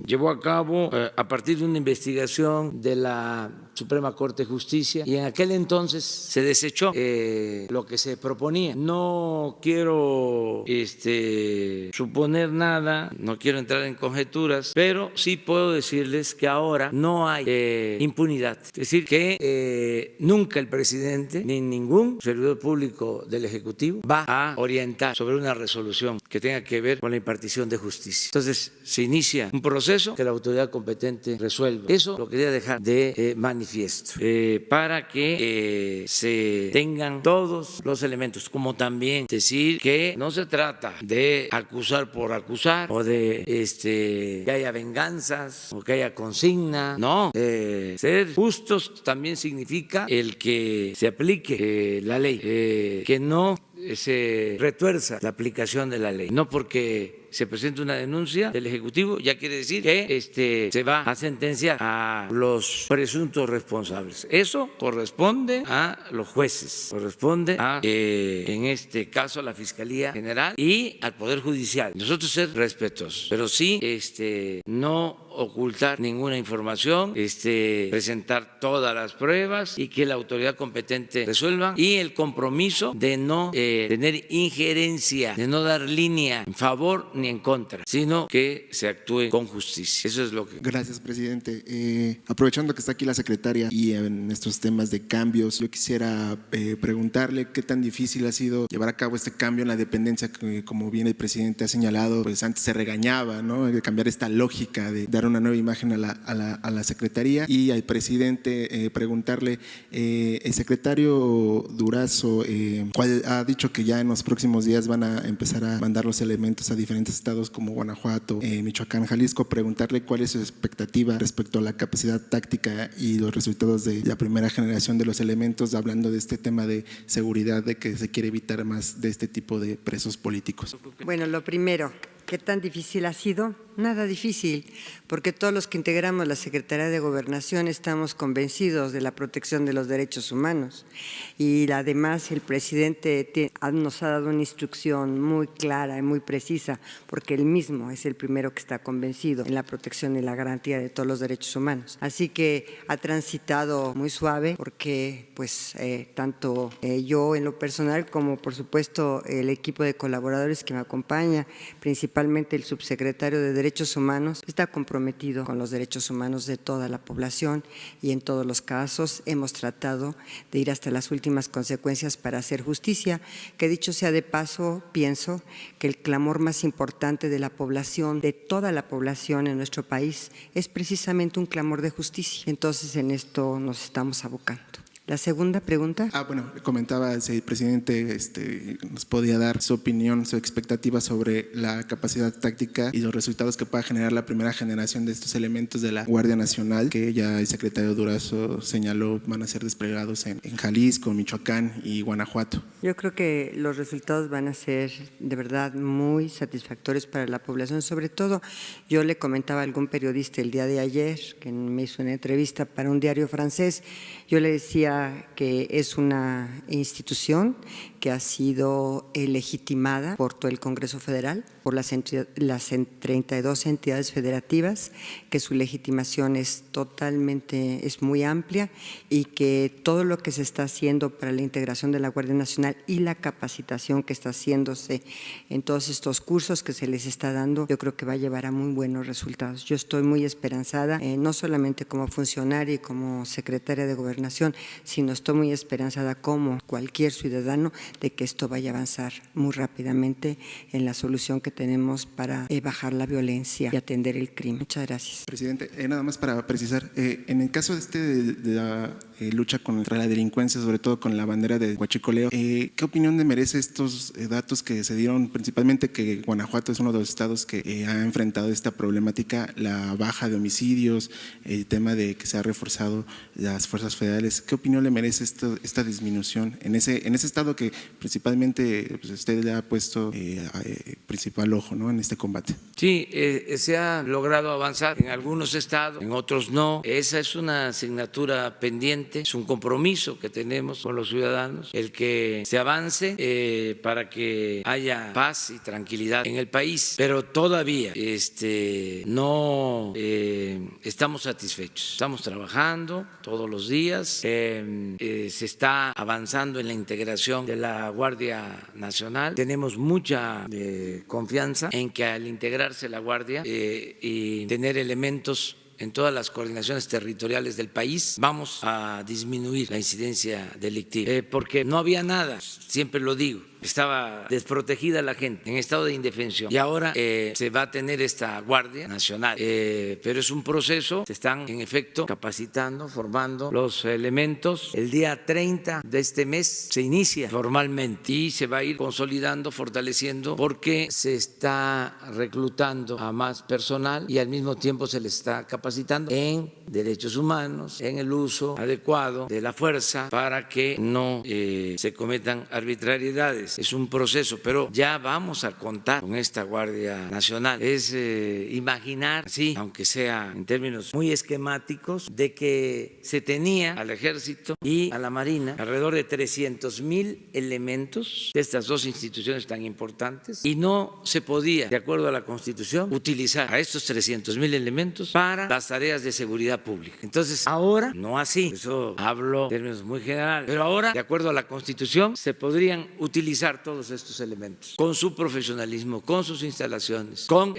llevó a cabo a partir de una investigación de la Suprema Corte de Justicia y en aquel entonces se desechó lo que se proponía. No quiero suponer nada, no quiero entrar en conjeturas, pero sí puedo decirles que ahora no hay impunidad. Es decir, que nunca el presidente ni ningún servidor público del Ejecutivo va a orientar sobre una resolución que tenga que ver con la impartición de justicia. Entonces, se inicia un proceso que la autoridad competente resuelve. Eso lo quería dejar de manifiesto para que se tengan todos los elementos, como también decir que no se trata de acusar por acusar o de que haya venganzas o que haya consigna. No, ser justos también significa el que se aplique la ley, que no se retuerza la aplicación de la ley, no porque se presenta una denuncia del Ejecutivo ya quiere decir que se va a sentenciar a los presuntos responsables. Eso corresponde a los jueces, corresponde a, en este caso, a la Fiscalía General y al Poder Judicial. Nosotros ser respetuosos, pero sí no ocultar ninguna información, presentar todas las pruebas y que la autoridad competente resuelva, y el compromiso de no tener injerencia, de no dar línea en favor ni en contra, sino que se actúe con justicia. Eso es lo que… Gracias, presidente. Aprovechando que está aquí la secretaria y en estos temas de cambios, yo quisiera preguntarle qué tan difícil ha sido llevar a cabo este cambio en la dependencia que, como bien el presidente ha señalado, pues antes se regañaba, ¿no? De cambiar esta lógica de dar una nueva imagen a la secretaría, y al presidente preguntarle, el secretario Durazo ha dicho que ya en los próximos días van a empezar a mandar los elementos a diferentes estados como Guanajuato, Michoacán, Jalisco, preguntarle cuál es su expectativa respecto a la capacidad táctica y los resultados de la primera generación de los elementos, hablando de este tema de seguridad, de que se quiere evitar más de este tipo de presos políticos. Bueno, lo primero, ¿qué tan difícil ha sido? Nada difícil, porque todos los que integramos la Secretaría de Gobernación estamos convencidos de la protección de los derechos humanos, y además el presidente nos ha dado una instrucción muy clara y muy precisa, porque él mismo es el primero que está convencido en la protección y la garantía de todos los derechos humanos. Así que ha transitado muy suave, porque pues tanto yo en lo personal como por supuesto el equipo de colaboradores que me acompaña, principalmente el subsecretario de Derechos derechos humanos está comprometido con los derechos humanos de toda la población y en todos los casos hemos tratado de ir hasta las últimas consecuencias para hacer justicia, que dicho sea de paso, pienso que el clamor más importante de la población, de toda la población en nuestro país, es precisamente un clamor de justicia. Entonces en esto nos estamos abocando. La segunda pregunta. Bueno, comentaba si el presidente nos podía dar su opinión, su expectativa sobre la capacidad táctica y los resultados que pueda generar la primera generación de estos elementos de la Guardia Nacional, que ya el secretario Durazo señaló van a ser desplegados en Jalisco, Michoacán y Guanajuato. Yo creo que los resultados van a ser de verdad muy satisfactorios para la población. Sobre todo, yo le comentaba a algún periodista el día de ayer, que me hizo una entrevista para un diario francés, yo le decía que es una institución que ha sido legitimada por todo el Congreso Federal, por las 32 entidades federativas, que su legitimación es muy amplia y que todo lo que se está haciendo para la integración de la Guardia Nacional y la capacitación que está haciéndose en todos estos cursos que se les está dando, yo creo que va a llevar a muy buenos resultados. Yo estoy muy esperanzada, no solamente como funcionaria y como secretaria de Gobernación, sino estoy muy esperanzada como cualquier ciudadano de que esto vaya a avanzar muy rápidamente en la solución que tenemos para bajar la violencia y atender el crimen. Muchas gracias. Presidente, nada más para precisar, en el caso de la lucha contra la delincuencia, sobre todo con la bandera de huachicoleo, ¿qué opinión le merece estos datos que se dieron, principalmente que Guanajuato es uno de los estados que ha enfrentado esta problemática, la baja de homicidios, el tema de que se ha reforzado las fuerzas federales? ¿Qué opinión le merece esta disminución en ese estado que principalmente pues, usted le ha puesto principal ojo, ¿no?, en este combate? Sí, se ha logrado avanzar en algunos estados, en otros no. Esa es una asignatura pendiente, es un compromiso que tenemos con los ciudadanos, el que se avance para que haya paz y tranquilidad en el país, pero todavía no estamos satisfechos. Estamos trabajando todos los días, se está avanzando en la integración de la Guardia Nacional. Tenemos mucha confianza en que al integrarse la Guardia y tener elementos en todas las coordinaciones territoriales del país, vamos a disminuir la incidencia delictiva, porque no había nada, siempre lo digo, estaba desprotegida la gente en estado de indefensión y ahora se va a tener esta Guardia Nacional, pero es un proceso, se están en efecto capacitando, formando los elementos. El día 30 de este mes se inicia formalmente y se va a ir consolidando, fortaleciendo, porque se está reclutando a más personal y al mismo tiempo se les está capacitando en derechos humanos, en el uso adecuado de la fuerza para que no se cometan arbitrariedades. Es un proceso, pero ya vamos a contar con esta Guardia Nacional. Es imaginar, sí, aunque sea en términos muy esquemáticos, de que se tenía al Ejército y a la Marina alrededor de 300,000 elementos de estas dos instituciones tan importantes y no se podía, de acuerdo a la Constitución, utilizar a estos 300,000 elementos para las tareas de seguridad pública. Entonces, ahora no así, eso hablo en términos muy generales, pero ahora, de acuerdo a la Constitución, se podrían utilizar todos estos elementos con su profesionalismo, con sus instalaciones, con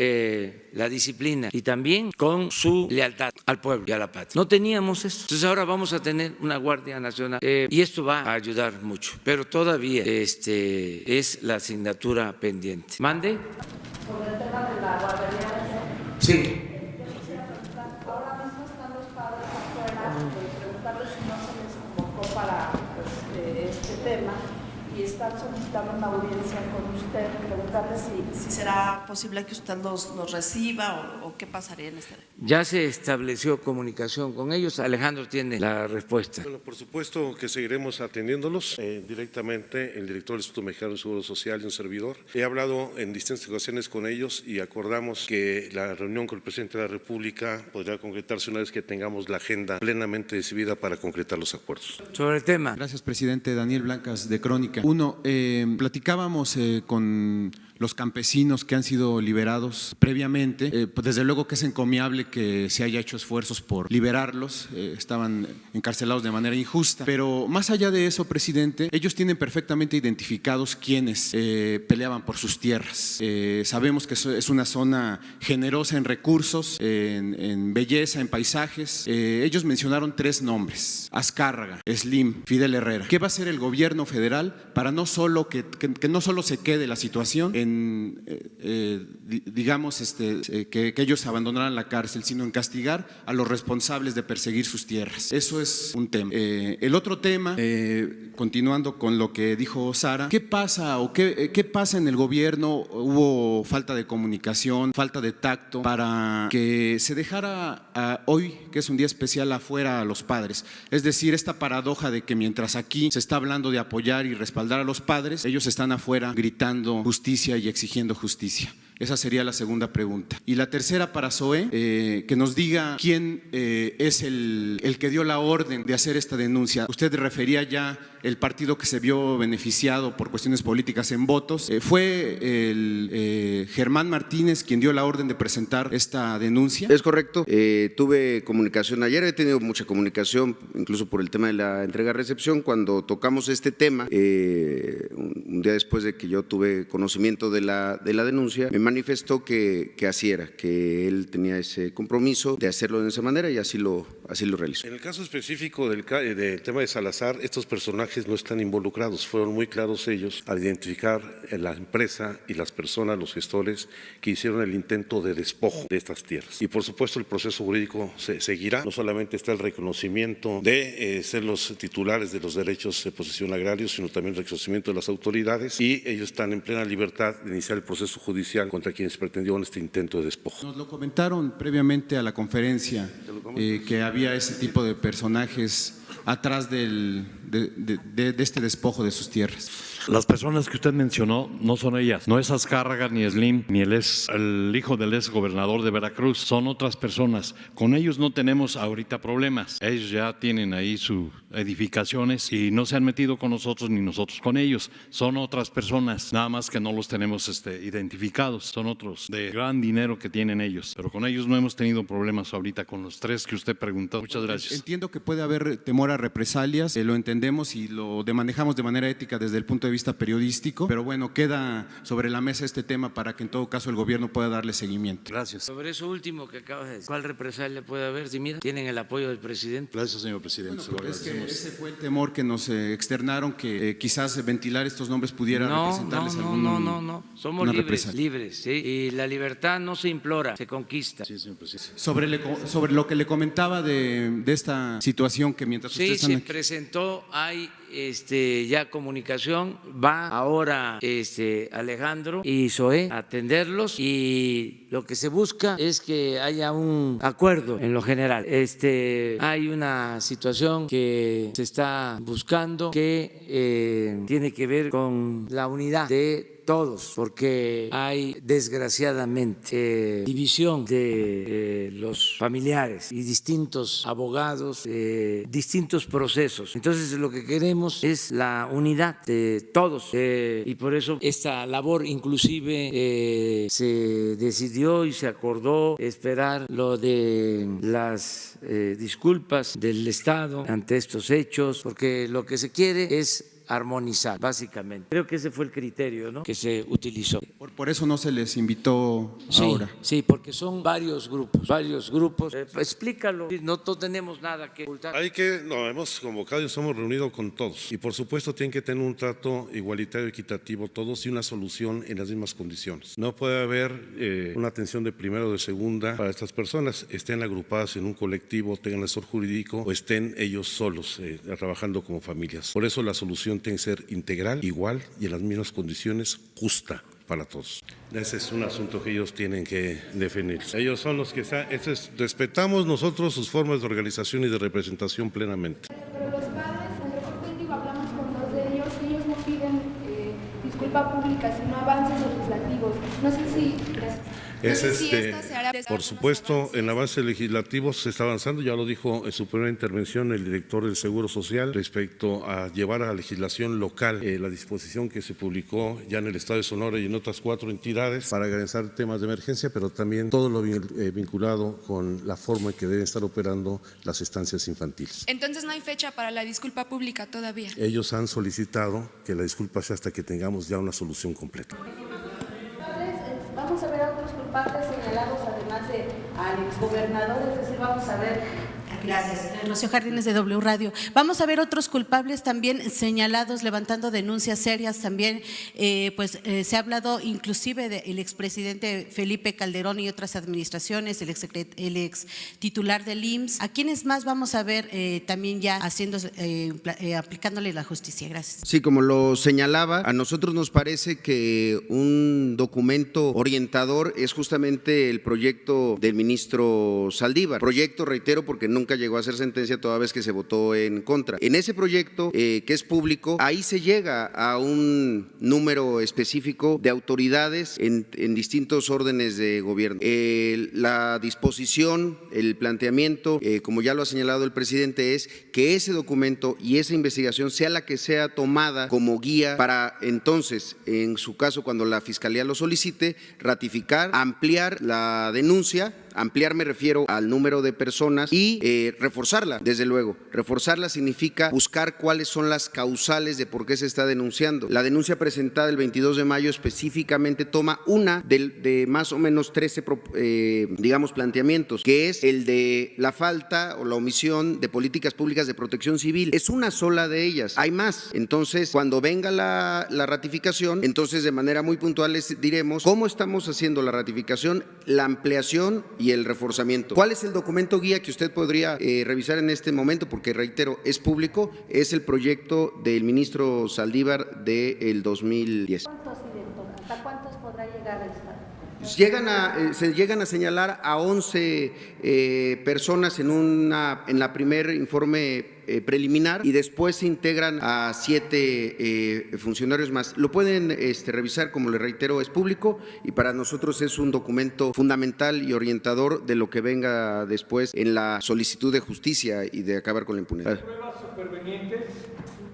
la disciplina y también con su lealtad al pueblo y a la patria. No teníamos eso. Entonces ahora vamos a tener una Guardia Nacional y esto va a ayudar mucho, pero todavía es la asignatura pendiente. ¿Mande? Sobre el tema de la guardería. Sí. Ahora mismo están los padres afuera, preguntarles si no se les convocó para este tema y están solicitando una audiencia con usted, preguntarle si será posible que usted los reciba o qué pasaría en este. Ya se estableció comunicación con ellos. Alejandro tiene la respuesta. Bueno, por supuesto que seguiremos atendiéndolos directamente, el director del Instituto Mexicano del Seguro Social y un servidor. He hablado en distintas ocasiones con ellos y acordamos que la reunión con el presidente de la República podría concretarse una vez que tengamos la agenda plenamente decidida para concretar los acuerdos. Sobre el tema. Gracias, presidente. Daniel Blancas, de Crónica. Uno, platicábamos con los campesinos que han sido liberados previamente. Pues desde luego que es encomiable que se haya hecho esfuerzos por liberarlos, estaban encarcelados de manera injusta, pero más allá de eso, presidente, ellos tienen perfectamente identificados quienes peleaban por sus tierras. Sabemos que es una zona generosa en recursos, en belleza, en paisajes. Ellos mencionaron 3 nombres: Azcárraga, Slim, Fidel Herrera. ¿Qué va a hacer el gobierno federal para no solo que no solo se quede la situación en, digamos, que ellos abandonaran la cárcel, sino en castigar a los responsables de perseguir sus tierras? Eso es un tema. El otro tema, continuando con lo que dijo Sara, ¿qué pasa o qué pasa en el gobierno? Hubo falta de comunicación, falta de tacto para que se dejara hoy, que es un día especial, afuera a los padres. Es decir, esta paradoja de que mientras aquí se está hablando de apoyar y respaldar a los padres, ellos están afuera gritando justicia y exigiendo justicia. Esa sería la segunda pregunta. Y la tercera para Zoé, que nos diga quién es el que dio la orden de hacer esta denuncia. Usted refería ya el partido que se vio beneficiado por cuestiones políticas en votos. Fue Germán Martínez quien dio la orden de presentar esta denuncia. Es correcto. Tuve comunicación ayer, he tenido mucha comunicación, incluso por el tema de la entrega-recepción. Cuando tocamos este tema, un día después de que yo tuve conocimiento de la denuncia, me manifestó que así era, que él tenía ese compromiso de hacerlo de esa manera y así lo realizó. En el caso específico del tema de Salazar, estos personajes no están involucrados, fueron muy claros ellos al identificar la empresa y las personas, los gestores que hicieron el intento de despojo de estas tierras. Y por supuesto el proceso jurídico se seguirá, no solamente está el reconocimiento de ser los titulares de los derechos de posesión agrarios, sino también el reconocimiento de las autoridades, y ellos están en plena libertad de iniciar el proceso judicial contra quienes pretendieron este intento de despojo. Nos lo comentaron previamente a la conferencia, que había ese tipo de personajes atrás de este despojo de sus tierras. Las personas que usted mencionó no son ellas, no es Azcárraga, ni Slim, ni el hijo del ex gobernador de Veracruz, son otras personas. Con ellos no tenemos ahorita problemas, ellos ya tienen ahí sus edificaciones y no se han metido con nosotros ni nosotros con ellos, son otras personas, nada más que no los tenemos identificados, son otros de gran dinero que tienen ellos, pero con ellos no hemos tenido problemas ahorita con los 3 que usted preguntó. Muchas gracias. Entiendo que puede haber temor a represalias, lo entendemos y lo manejamos de manera ética desde el punto de vista periodístico, pero bueno, queda sobre la mesa este tema para que en todo caso el gobierno pueda darle seguimiento. Gracias. Sobre eso último que acabas de decir, ¿cuál represalia puede haber? Si mira, tienen el apoyo del presidente. Gracias, señor presidente. Bueno, es que ese fue el temor que nos externaron, que quizás ventilar estos nombres pudiera representarles No, somos libres, ¿sí? Y la libertad no se implora, se conquista. Sí, señor presidente. Sobre lo que le comentaba de esta situación que mientras ustedes están aquí. Presentó, hay ya comunicación, va ahora Alejandro y Zoé a atenderlos y lo que se busca es que haya un acuerdo en lo general. Hay una situación que se está buscando que tiene que ver con la unidad de todos, porque hay desgraciadamente división de los familiares y distintos abogados, distintos procesos. Entonces lo que queremos es la unidad de todos y por eso esta labor inclusive se decidió y se acordó esperar lo de las disculpas del Estado ante estos hechos, porque lo que se quiere es armonizar, básicamente. Creo que ese fue el criterio, ¿no?, que se utilizó. Por eso no se les invitó ahora. Sí, porque son varios grupos. Explícalo. No tenemos nada que ocultar. Hemos convocado y nos hemos reunido con todos. Y por supuesto tienen que tener un trato igualitario, equitativo todos y una solución en las mismas condiciones. No puede haber una atención de primera o de segunda para estas personas, estén agrupadas en un colectivo, tengan asesor jurídico o estén ellos solos trabajando como familias. Por eso la solución tiene que ser integral, igual y en las mismas condiciones, justa para todos. Ese es un asunto que ellos tienen que definir. Ellos son los que respetamos nosotros sus formas de organización y de representación plenamente. Pero los padres, en reporte hablamos con 2 de ellos y ellos no piden disculpa pública, sino avances legislativos. No sé si... Por supuesto, en el avance legislativo se está avanzando, ya lo dijo en su primera intervención el director del Seguro Social respecto a llevar a la legislación local la disposición que se publicó ya en el Estado de Sonora y en otras 4 entidades para garantizar temas de emergencia, pero también todo lo vinculado con la forma en que deben estar operando las estancias infantiles. Entonces no hay fecha para la disculpa pública todavía. Ellos han solicitado que la disculpa sea hasta que tengamos ya una solución completa. Vamos a ver a otros culpables señalados, además de al exgobernador, es decir, vamos a ver. Gracias. Rocío Jardines de W Radio. Vamos a ver otros culpables también señalados, levantando denuncias serias también. Se ha hablado inclusive del expresidente Felipe Calderón y otras administraciones, el ex titular del IMSS. ¿A quiénes más vamos a ver también ya aplicándole la justicia? Gracias. Sí, como lo señalaba, a nosotros nos parece que un documento orientador es justamente el proyecto del ministro Saldívar. Proyecto, reitero, porque nunca llegó a ser sentencia toda vez que se votó en contra. En ese proyecto, que es público, ahí se llega a un número específico de autoridades en distintos órdenes de gobierno. La disposición, el planteamiento, como ya lo ha señalado el presidente, es que ese documento y esa investigación sea la que sea tomada como guía para entonces, en su caso, cuando la Fiscalía lo solicite, ratificar, ampliar la denuncia. Ampliar me refiero al número de personas y reforzarla, desde luego. Reforzarla significa buscar cuáles son las causales de por qué se está denunciando. La denuncia presentada el 22 de mayo específicamente toma una de más o menos 13, planteamientos, que es el de la falta o la omisión de políticas públicas de protección civil. Es una sola de ellas, hay más. Entonces, cuando venga la ratificación, entonces de manera muy puntual les diremos cómo estamos haciendo la ratificación, la ampliación y el reforzamiento. ¿Cuál es el documento guía que usted podría revisar en este momento? Porque reitero, es público, es el proyecto del ministro Saldívar del 2010. ¿Cuántos, director? ¿Hasta cuántos podrá llegar el Estado? Se llegan a señalar a 11 personas en la primer informe preliminar y después se integran a 7 funcionarios más. Lo pueden revisar, como les reitero, es público y para nosotros es un documento fundamental y orientador de lo que venga después en la solicitud de justicia y de acabar con la impunidad. Pruebas supervenientes,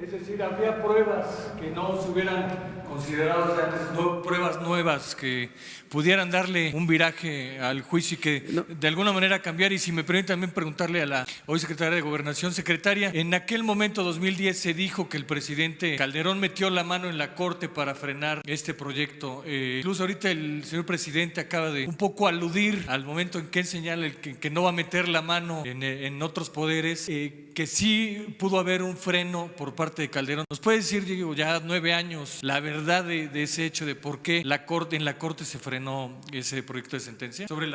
es decir, habría pruebas que no se hubieran considerado antes, pruebas nuevas que pudieran darle un viraje al juicio y que de alguna manera cambiar. Y si me permite también preguntarle a la hoy secretaria de Gobernación, secretaria, en aquel momento 2010 se dijo que el presidente Calderón metió la mano en la Corte para frenar este proyecto. Incluso ahorita el señor presidente acaba de un poco aludir al momento en que él señala que no va a meter la mano en otros poderes, que sí pudo haber un freno por parte de Calderón. ¿Nos puede decir, digo, ya 9 años, la verdad de ese hecho de por qué en la Corte se frenó ese proyecto de sentencia? Sobre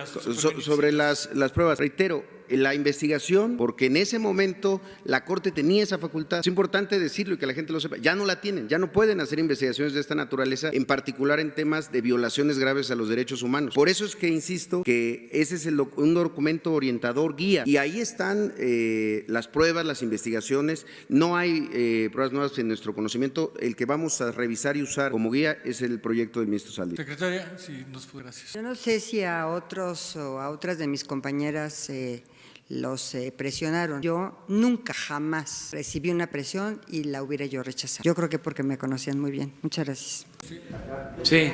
las pruebas, reitero, la investigación, porque en ese momento la Corte tenía esa facultad. Es importante decirlo y que la gente lo sepa. Ya no la tienen, ya no pueden hacer investigaciones de esta naturaleza, en particular en temas de violaciones graves a los derechos humanos. Por eso es que insisto que ese es un documento orientador, guía, y ahí están las pruebas, las investigaciones. No hay pruebas nuevas en nuestro conocimiento. El que vamos a revisar y usar como guía es el proyecto del ministro Saldívar. Secretaria, sí, nos fue, gracias. Yo no sé si a otros o a otras de mis compañeras los presionaron. Yo nunca, jamás recibí una presión y la hubiera yo rechazado. Yo creo que porque me conocían muy bien. Muchas gracias. Sí.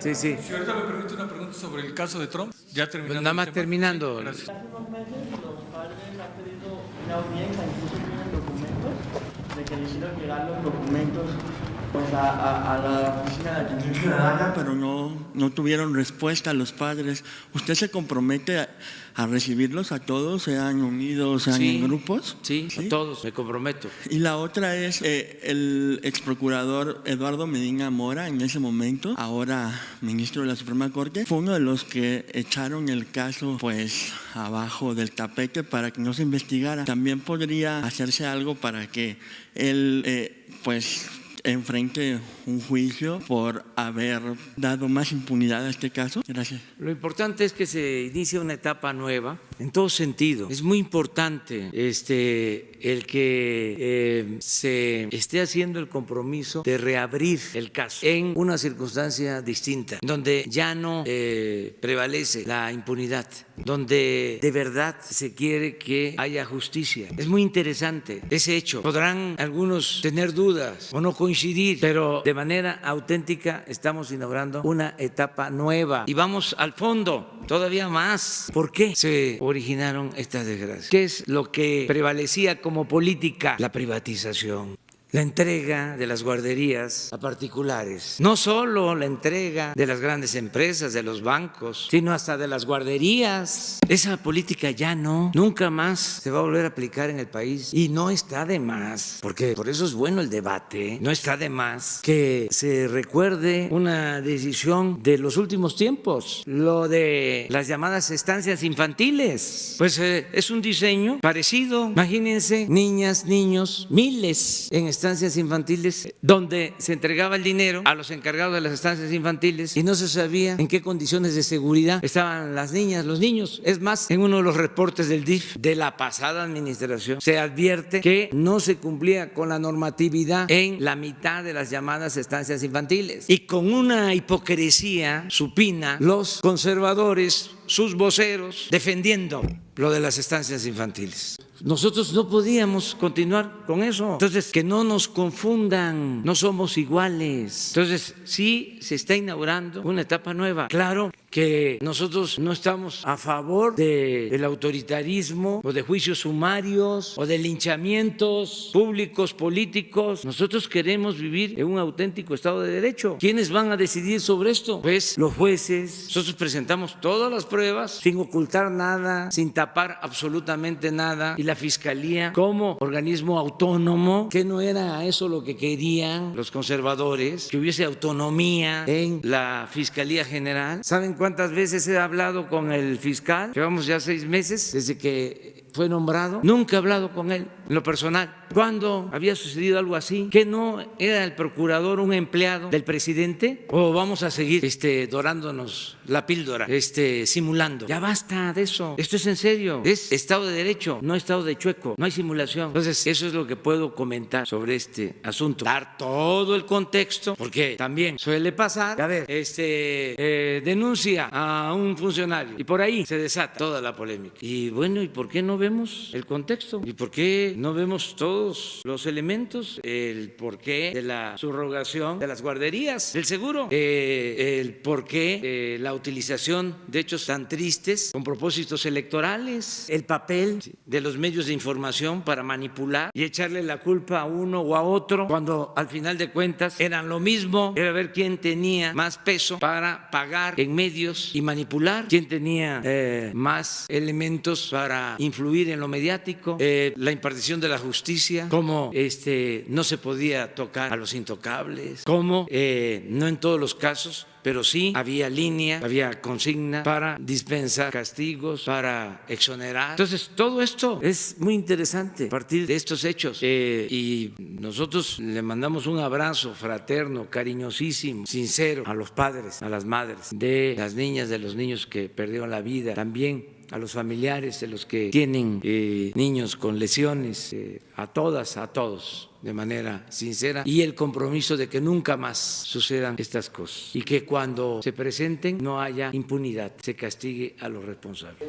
Si ahorita me permite una pregunta sobre el caso de Trump, ya terminando. Pues nada más terminando. Gracias. Hace unos meses los padres han pedido una audiencia, incluso tienen documentos de que les hicieron llegar los documentos pues a la Oficina de Atención Ciudadana, pero no tuvieron respuesta a los padres. ¿Usted se compromete a recibirlos a todos, sean unidos, sean en grupos? Sí, a todos, me comprometo. Y la otra es el exprocurador Eduardo Medina Mora, en ese momento, ahora ministro de la Suprema Corte, fue uno de los que echaron el caso pues abajo del tapete para que no se investigara. También podría hacerse algo para que él enfrente un juicio por haber dado más impunidad a este caso. Gracias. Lo importante es que se inicie una etapa nueva en todo sentido. Es muy importante el que se esté haciendo el compromiso de reabrir el caso en una circunstancia distinta, donde ya no prevalece la impunidad, donde de verdad se quiere que haya justicia. Es muy interesante ese hecho. Podrán algunos tener dudas o no coincidir, pero de manera auténtica estamos inaugurando una etapa nueva y vamos al fondo todavía más. ¿Por qué se originaron estas desgracias? ¿Qué es lo que prevalecía como política? La privatización, la entrega de las guarderías a particulares, no solo la entrega de las grandes empresas, de los bancos, sino hasta de las guarderías. Esa política ya no, nunca más se va a volver a aplicar en el país y no está de más, porque por eso es bueno el debate, no está de más que se recuerde una decisión de los últimos tiempos, lo de las llamadas estancias infantiles. Pues es un diseño parecido, imagínense, niñas, niños, miles en estancias infantiles donde se entregaba el dinero a los encargados de las estancias infantiles y no se sabía en qué condiciones de seguridad estaban las niñas, los niños. Es más, en uno de los reportes del DIF de la pasada administración se advierte que no se cumplía con la normatividad en la mitad de las llamadas estancias infantiles. Y con una hipocresía supina, los conservadores, sus voceros, defendiendo lo de las estancias infantiles. Nosotros no podíamos continuar con eso. Entonces, que no nos confundan, no somos iguales. Entonces, sí se está inaugurando una etapa nueva. Claro que nosotros no estamos a favor del autoritarismo o de juicios sumarios o de linchamientos públicos, políticos. Nosotros queremos vivir en un auténtico Estado de Derecho. ¿Quiénes van a decidir sobre esto? Pues los jueces. Nosotros presentamos todas las pruebas sin ocultar nada, sin tapar absolutamente nada. Y la Fiscalía, como organismo autónomo, que no era eso lo que querían los conservadores, que hubiese autonomía en la Fiscalía General. ¿Saben cuántas veces he hablado con el fiscal? Llevamos ya 6 meses desde que fue nombrado. Nunca he hablado con él en lo personal. ¿Cuándo había sucedido algo así? ¿Que no era el procurador un empleado del presidente? ¿O vamos a seguir dorándonos la píldora, simulando? Ya basta de eso. Esto es en serio. Es Estado de Derecho, no Estado de chueco. No hay simulación. Entonces, eso es lo que puedo comentar sobre este asunto. Dar todo el contexto, porque también suele pasar, a ver, denuncia a un funcionario y por ahí se desata toda la polémica. Y bueno, ¿y por qué no vemos el contexto? ¿Y por qué no vemos todos los elementos? El porqué de la subrogación de las guarderías del seguro, el porqué la utilización de hechos tan tristes con propósitos electorales, el papel de los medios de información para manipular y echarle la culpa a uno o a otro, cuando al final de cuentas eran lo mismo. Era ver quién tenía más peso para pagar en medios y manipular, quién tenía más elementos para influir en lo mediático, la impartición de la justicia, cómo no se podía tocar a los intocables, cómo no en todos los casos, pero sí había línea, había consigna para dispensar castigos, para exonerar. Entonces, todo esto es muy interesante a partir de estos hechos. Y nosotros le mandamos un abrazo fraterno, cariñosísimo, sincero a los padres, a las madres de las niñas, de los niños que perdieron la vida, también a los familiares de los que tienen niños con lesiones, a todas, a todos, de manera sincera, y el compromiso de que nunca más sucedan estas cosas y que cuando se presenten no haya impunidad, se castigue a los responsables.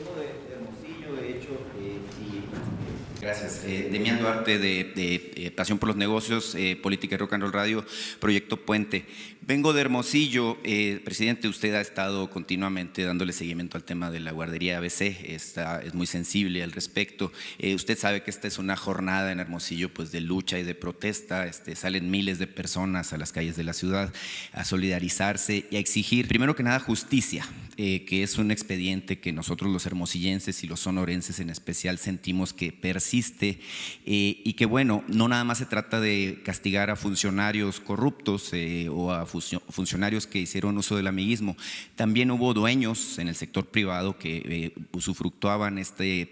Gracias. Demián Duarte, de Pasión por los Negocios, Política y Rock and Roll Radio, Proyecto Puente. Vengo de Hermosillo. Presidente, usted ha estado continuamente dándole seguimiento al tema de la guardería ABC, es muy sensible al respecto. Usted sabe que esta es una jornada en Hermosillo pues, de lucha y de protesta. Salen miles de personas a las calles de la ciudad a solidarizarse y a exigir, primero que nada, justicia, que es un expediente que nosotros los hermosillenses y los sonorenses en especial sentimos que persiste y que bueno, no nada más se trata de castigar a funcionarios corruptos o a funcionarios que hicieron uso del amiguismo. También hubo dueños en el sector privado que usufructuaban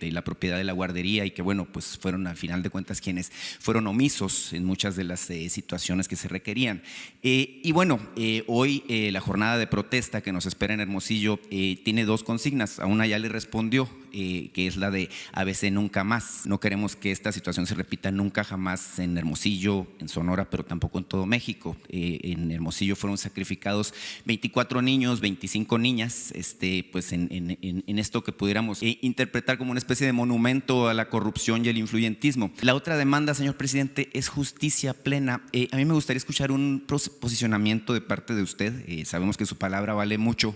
la propiedad de la guardería y que bueno, pues fueron al final de cuentas quienes fueron omisos en muchas de las situaciones que se requerían. Y bueno, hoy la jornada de protesta que nos espera en Hermosillo tiene 2 consignas. A una ya le respondió que es la de ABC Nunca Más. No queremos que esta situación se repita nunca jamás en Hermosillo, en Sonora, pero tampoco en todo México. En Hermosillo fueron sacrificados 24 niños, 25 niñas, pues en esto que pudiéramos interpretar como una especie de monumento a la corrupción y el influyentismo. La otra demanda, señor presidente, es justicia plena. A mí me gustaría escuchar un posicionamiento de parte de usted. Sabemos que su palabra vale mucho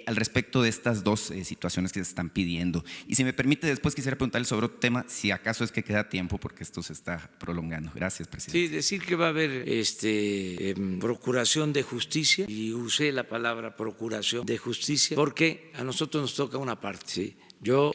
al respecto de estas dos situaciones que se están pidiendo. Y si me permite, después quisiera preguntarle sobre otro tema, si acaso es que queda tiempo, porque esto se está prolongando. Gracias, presidente. Sí, decir que va a haber procuración de justicia, y usé la palabra procuración de justicia porque a nosotros nos toca una parte, ¿sí? Yo,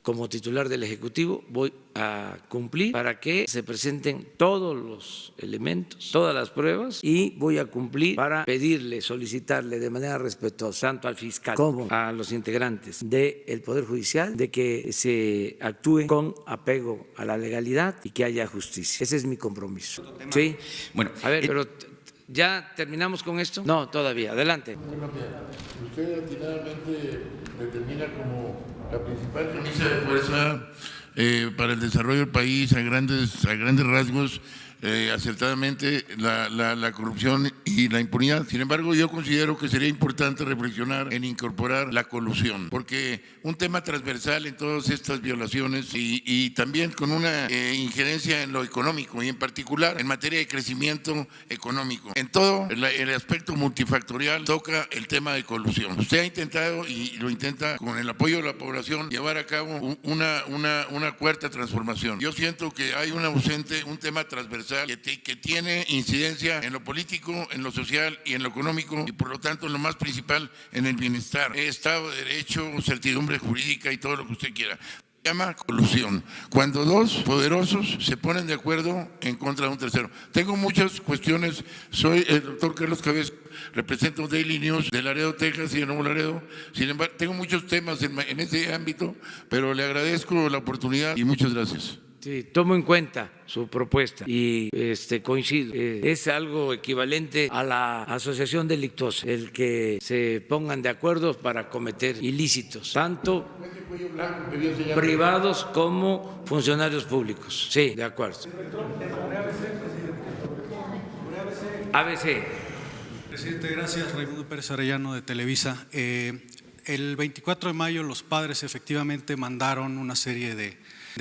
como titular del Ejecutivo, voy a cumplir para que se presenten todos los elementos, todas las pruebas, y voy a cumplir para pedirle, solicitarle de manera respetuosa, tanto al fiscal como a los integrantes del Poder Judicial, de que se actúe con apego a la legalidad y que haya justicia. Ese es mi compromiso. ¿Sí? Bueno, a ver, pero ¿ya terminamos con esto? No, todavía. Adelante. Usted atinadamente determina como la principal camisa de fuerza para el desarrollo del país a grandes rasgos, acertadamente la corrupción y la impunidad. Sin embargo, yo considero que sería importante reflexionar en incorporar la colusión, porque un tema transversal en todas estas violaciones y también con una injerencia en lo económico y en particular en materia de crecimiento económico. En todo el aspecto multifactorial toca el tema de colusión. Usted ha intentado y lo intenta con el apoyo de la población llevar a cabo una cuarta transformación. Yo siento que hay un tema transversal que tiene incidencia en lo político, en lo social y en lo económico, y por lo tanto en lo más principal, en el bienestar, Estado de Derecho, certidumbre jurídica y todo lo que usted quiera. Se llama colusión, cuando dos poderosos se ponen de acuerdo en contra de un tercero. Tengo muchas cuestiones, soy el doctor Carlos Cabeza, represento Daily News de Laredo, Texas y de Nuevo Laredo. Sin embargo, tengo muchos temas en ese ámbito, pero le agradezco la oportunidad y muchas gracias. Sí, tomo en cuenta su propuesta y coincido. Es algo equivalente a la asociación delictuosa, el que se pongan de acuerdo para cometer ilícitos, tanto privados como funcionarios públicos. Sí, de acuerdo. ABC. Presidente, gracias. Raimundo Pérez Arellano de Televisa. El 24 de mayo los padres efectivamente mandaron una serie de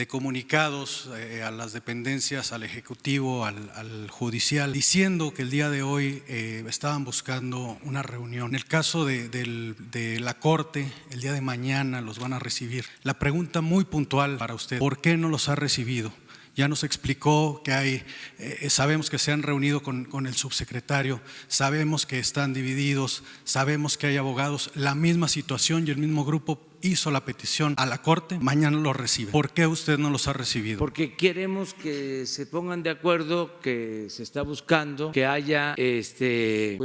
comunicados a las dependencias, al Ejecutivo, al Judicial, diciendo que el día de hoy estaban buscando una reunión. En el caso de la Corte, el día de mañana los van a recibir. La pregunta muy puntual para usted, ¿por qué no los ha recibido? Ya nos explicó que sabemos que se han reunido con el subsecretario, sabemos que están divididos, sabemos que hay abogados, la misma situación y el mismo grupo hizo la petición a la Corte, mañana lo recibe. ¿Por qué usted no los ha recibido? Porque queremos que se pongan de acuerdo, que se está buscando que haya el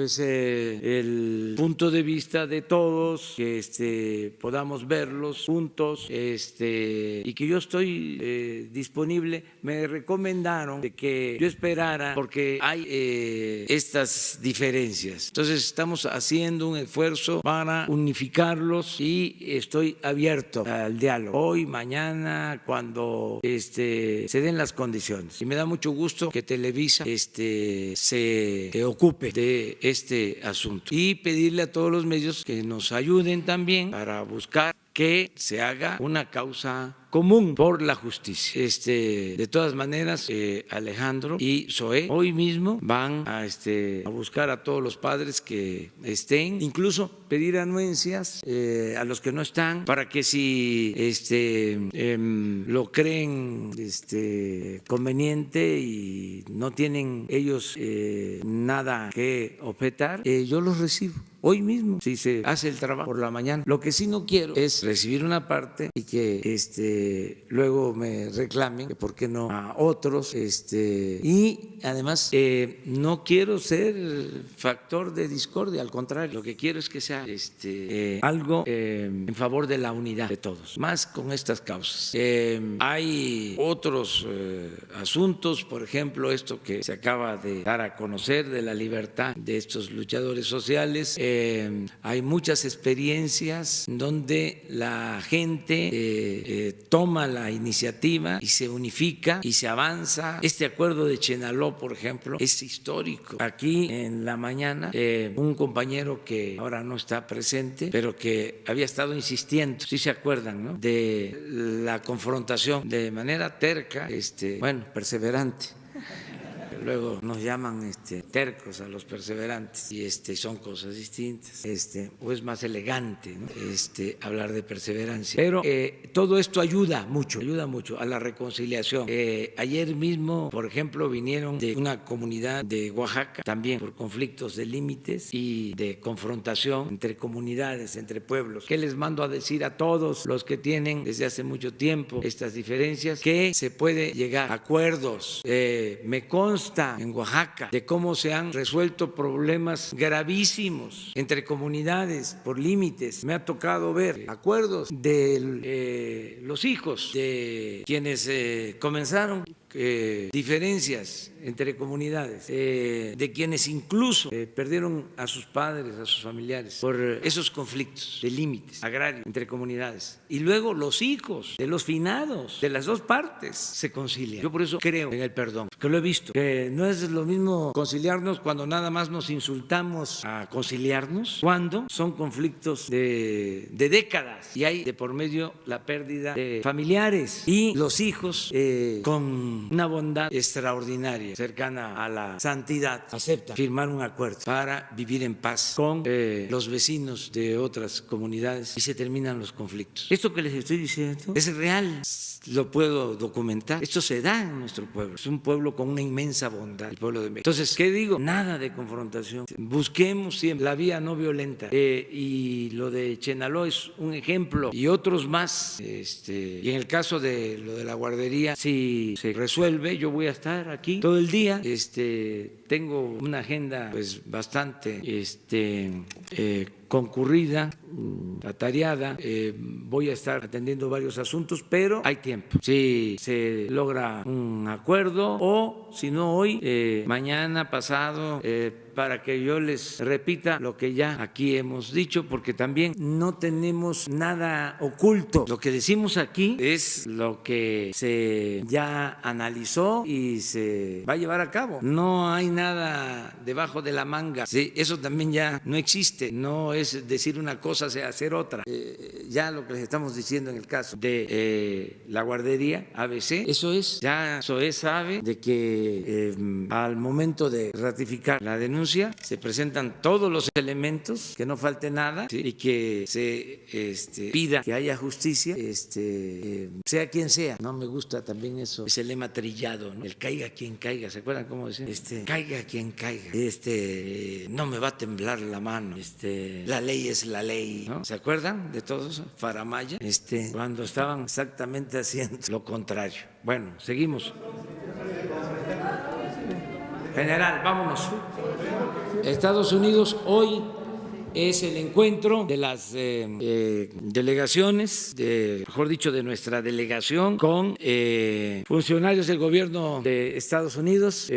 punto de vista de todos, que podamos verlos juntos, y que yo estoy disponible. Me recomendaron de que yo esperara porque hay estas diferencias. Entonces estamos haciendo un esfuerzo para unificarlos y estoy abierto al diálogo hoy, mañana, cuando se den las condiciones. Y me da mucho gusto que Televisa se ocupe de este asunto y pedirle a todos los medios que nos ayuden también para buscar que se haga una causa común por la justicia. De todas maneras, Alejandro y Zoé hoy mismo van a buscar a todos los padres que estén, incluso pedir anuencias a los que no están, para que si lo creen conveniente y no tienen ellos nada que objetar, yo los recibo hoy mismo, si se hace el trabajo por la mañana. Lo que sí no quiero es recibir una parte y que luego me reclamen que por qué no a otros, y además no quiero ser factor de discordia, al contrario, lo que quiero es que sea algo en favor de la unidad de todos, más con estas causas. Hay otros asuntos, por ejemplo, esto que se acaba de dar a conocer de la libertad de estos luchadores sociales. Hay muchas experiencias donde la gente toma la iniciativa y se unifica y se avanza. Este acuerdo de Chenaló, por ejemplo, es histórico. Aquí en la mañana un compañero que ahora no está presente, pero que había estado insistiendo, si se acuerdan, ¿no?, de la confrontación de manera terca, perseverante. Luego nos llaman tercos a los perseverantes y son cosas distintas, o es más elegante, ¿no?, hablar de perseverancia. Pero todo esto ayuda mucho a la reconciliación. Ayer mismo, por ejemplo, vinieron de una comunidad de Oaxaca, también por conflictos de límites y de confrontación entre comunidades, entre pueblos. ¿Qué les mando a decir a todos los que tienen desde hace mucho tiempo estas diferencias? Que se puede llegar a acuerdos. Me consta en Oaxaca de cómo se han resuelto problemas gravísimos entre comunidades por límites. Me ha tocado ver acuerdos de los hijos de quienes comenzaron diferencias entre comunidades, de quienes incluso perdieron a sus padres, a sus familiares, por esos conflictos de límites agrarios entre comunidades. Y luego los hijos de los finados de las dos partes se concilian. Yo por eso creo en el perdón, que lo he visto, que no es lo mismo conciliarnos cuando nada más nos insultamos a conciliarnos, cuando son conflictos de décadas y hay de por medio la pérdida de familiares y los hijos con una bondad extraordinaria, cercana a la santidad, acepta firmar un acuerdo para vivir en paz con los vecinos de otras comunidades y se terminan los conflictos. Esto que les estoy diciendo es real, lo puedo documentar. Esto se da en nuestro pueblo. Es un pueblo con una inmensa bondad, el pueblo de México. Entonces, ¿qué digo? Nada de confrontación. Busquemos siempre la vía no violenta. Y lo de Chenaló es un ejemplo y otros más. Y en el caso de lo de la guardería, si se resuelve, yo voy a estar aquí todo el día. Tengo una agenda pues bastante concurrida, atareada. Voy a estar atendiendo varios asuntos, pero hay tiempo. Si se logra un acuerdo o si no hoy, mañana, pasado, para que yo les repita lo que ya aquí hemos dicho, porque también no tenemos nada oculto. Lo que decimos aquí es lo que se ya analizó y se va a llevar a cabo. No hay nada debajo de la manga. Sí, eso también ya no existe. No es decir una cosa, sea hacer otra. Ya lo que les estamos diciendo en el caso de la guardería ABC, eso es, ya SOE sabe de que al momento de ratificar la denuncia se presentan todos los elementos, que no falte nada, ¿sí?, y que se pida que haya justicia, sea quien sea. No me gusta también eso, ese lema trillado, ¿no? El caiga quien caiga. ¿Se acuerdan cómo decían? Caiga quien caiga. No me va a temblar la mano. La ley es la ley, ¿no? ¿Se acuerdan de todo eso? Faramaya, cuando estaban exactamente haciendo lo contrario. Bueno, seguimos. General, vámonos. Estados Unidos hoy es el encuentro de las delegaciones, mejor dicho, de nuestra delegación con funcionarios del gobierno de Estados Unidos.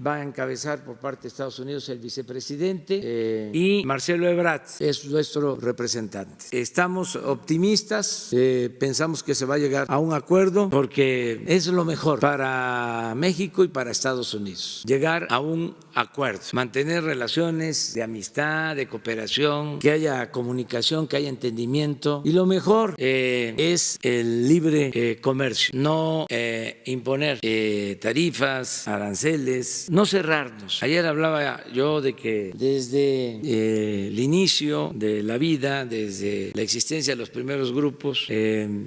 Va a encabezar por parte de Estados Unidos el vicepresidente y Marcelo Ebrard es nuestro representante. Estamos optimistas, pensamos que se va a llegar a un acuerdo porque es lo mejor para México y para Estados Unidos. Llegar a un acuerdo, mantener relaciones de amistad, de cooperación, que haya comunicación, que haya entendimiento y lo mejor es el libre comercio, no imponer tarifas, aranceles, no cerrarnos. Ayer hablaba yo de que desde el inicio de la vida, desde la existencia de los primeros grupos,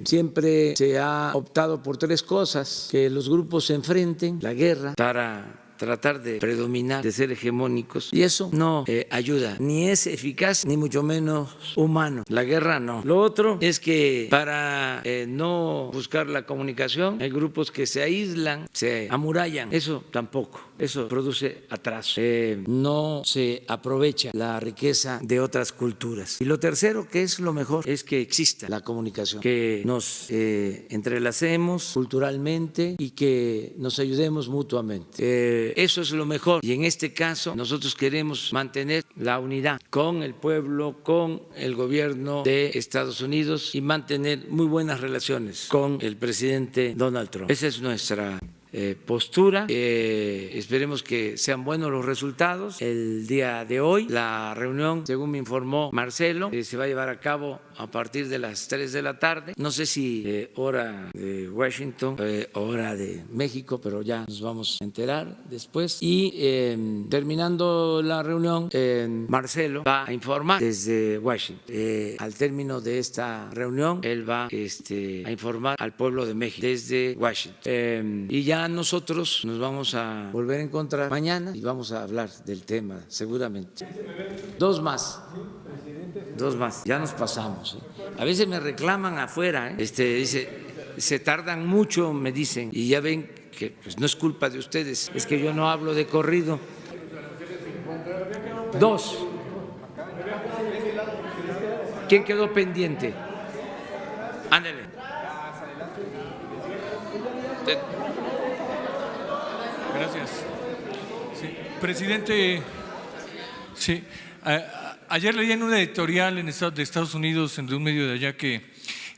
siempre se ha optado por tres cosas: que los grupos se enfrenten, la guerra, para tratar de predominar, de ser hegemónicos, y eso no ayuda, ni es eficaz, ni mucho menos humano. La guerra no. Lo otro es que para no buscar la comunicación hay grupos que se aíslan, se amurallan. Eso tampoco. Eso produce atraso. No se aprovecha la riqueza de otras culturas. Y lo tercero, que es lo mejor, es que exista la comunicación, que nos entrelacemos culturalmente y que nos ayudemos mutuamente. Eso es lo mejor. Y en este caso, nosotros queremos mantener la unidad con el pueblo, con el gobierno de Estados Unidos y mantener muy buenas relaciones con el presidente Donald Trump. Esa es nuestra postura. Esperemos que sean buenos los resultados. El día de hoy la reunión, según me informó Marcelo, se va a llevar a cabo a partir de las 3 de la tarde. No sé si hora de Washington o hora de México, pero ya nos vamos a enterar después. Y terminando la reunión, Marcelo va a informar desde Washington. Al término de esta reunión, él va a informar al pueblo de México desde Washington. Y ya nosotros nos vamos a volver a encontrar mañana y vamos a hablar del tema seguramente. Dos más, ya nos pasamos. A veces me reclaman afuera, dice, se tardan mucho, me dicen, y ya ven que pues, no es culpa de ustedes, es que yo no hablo de corrido. Dos. ¿Quién quedó pendiente? Ándale. Gracias. Sí. Presidente, sí. Ayer leí en una editorial de Estados Unidos, de un medio de allá, que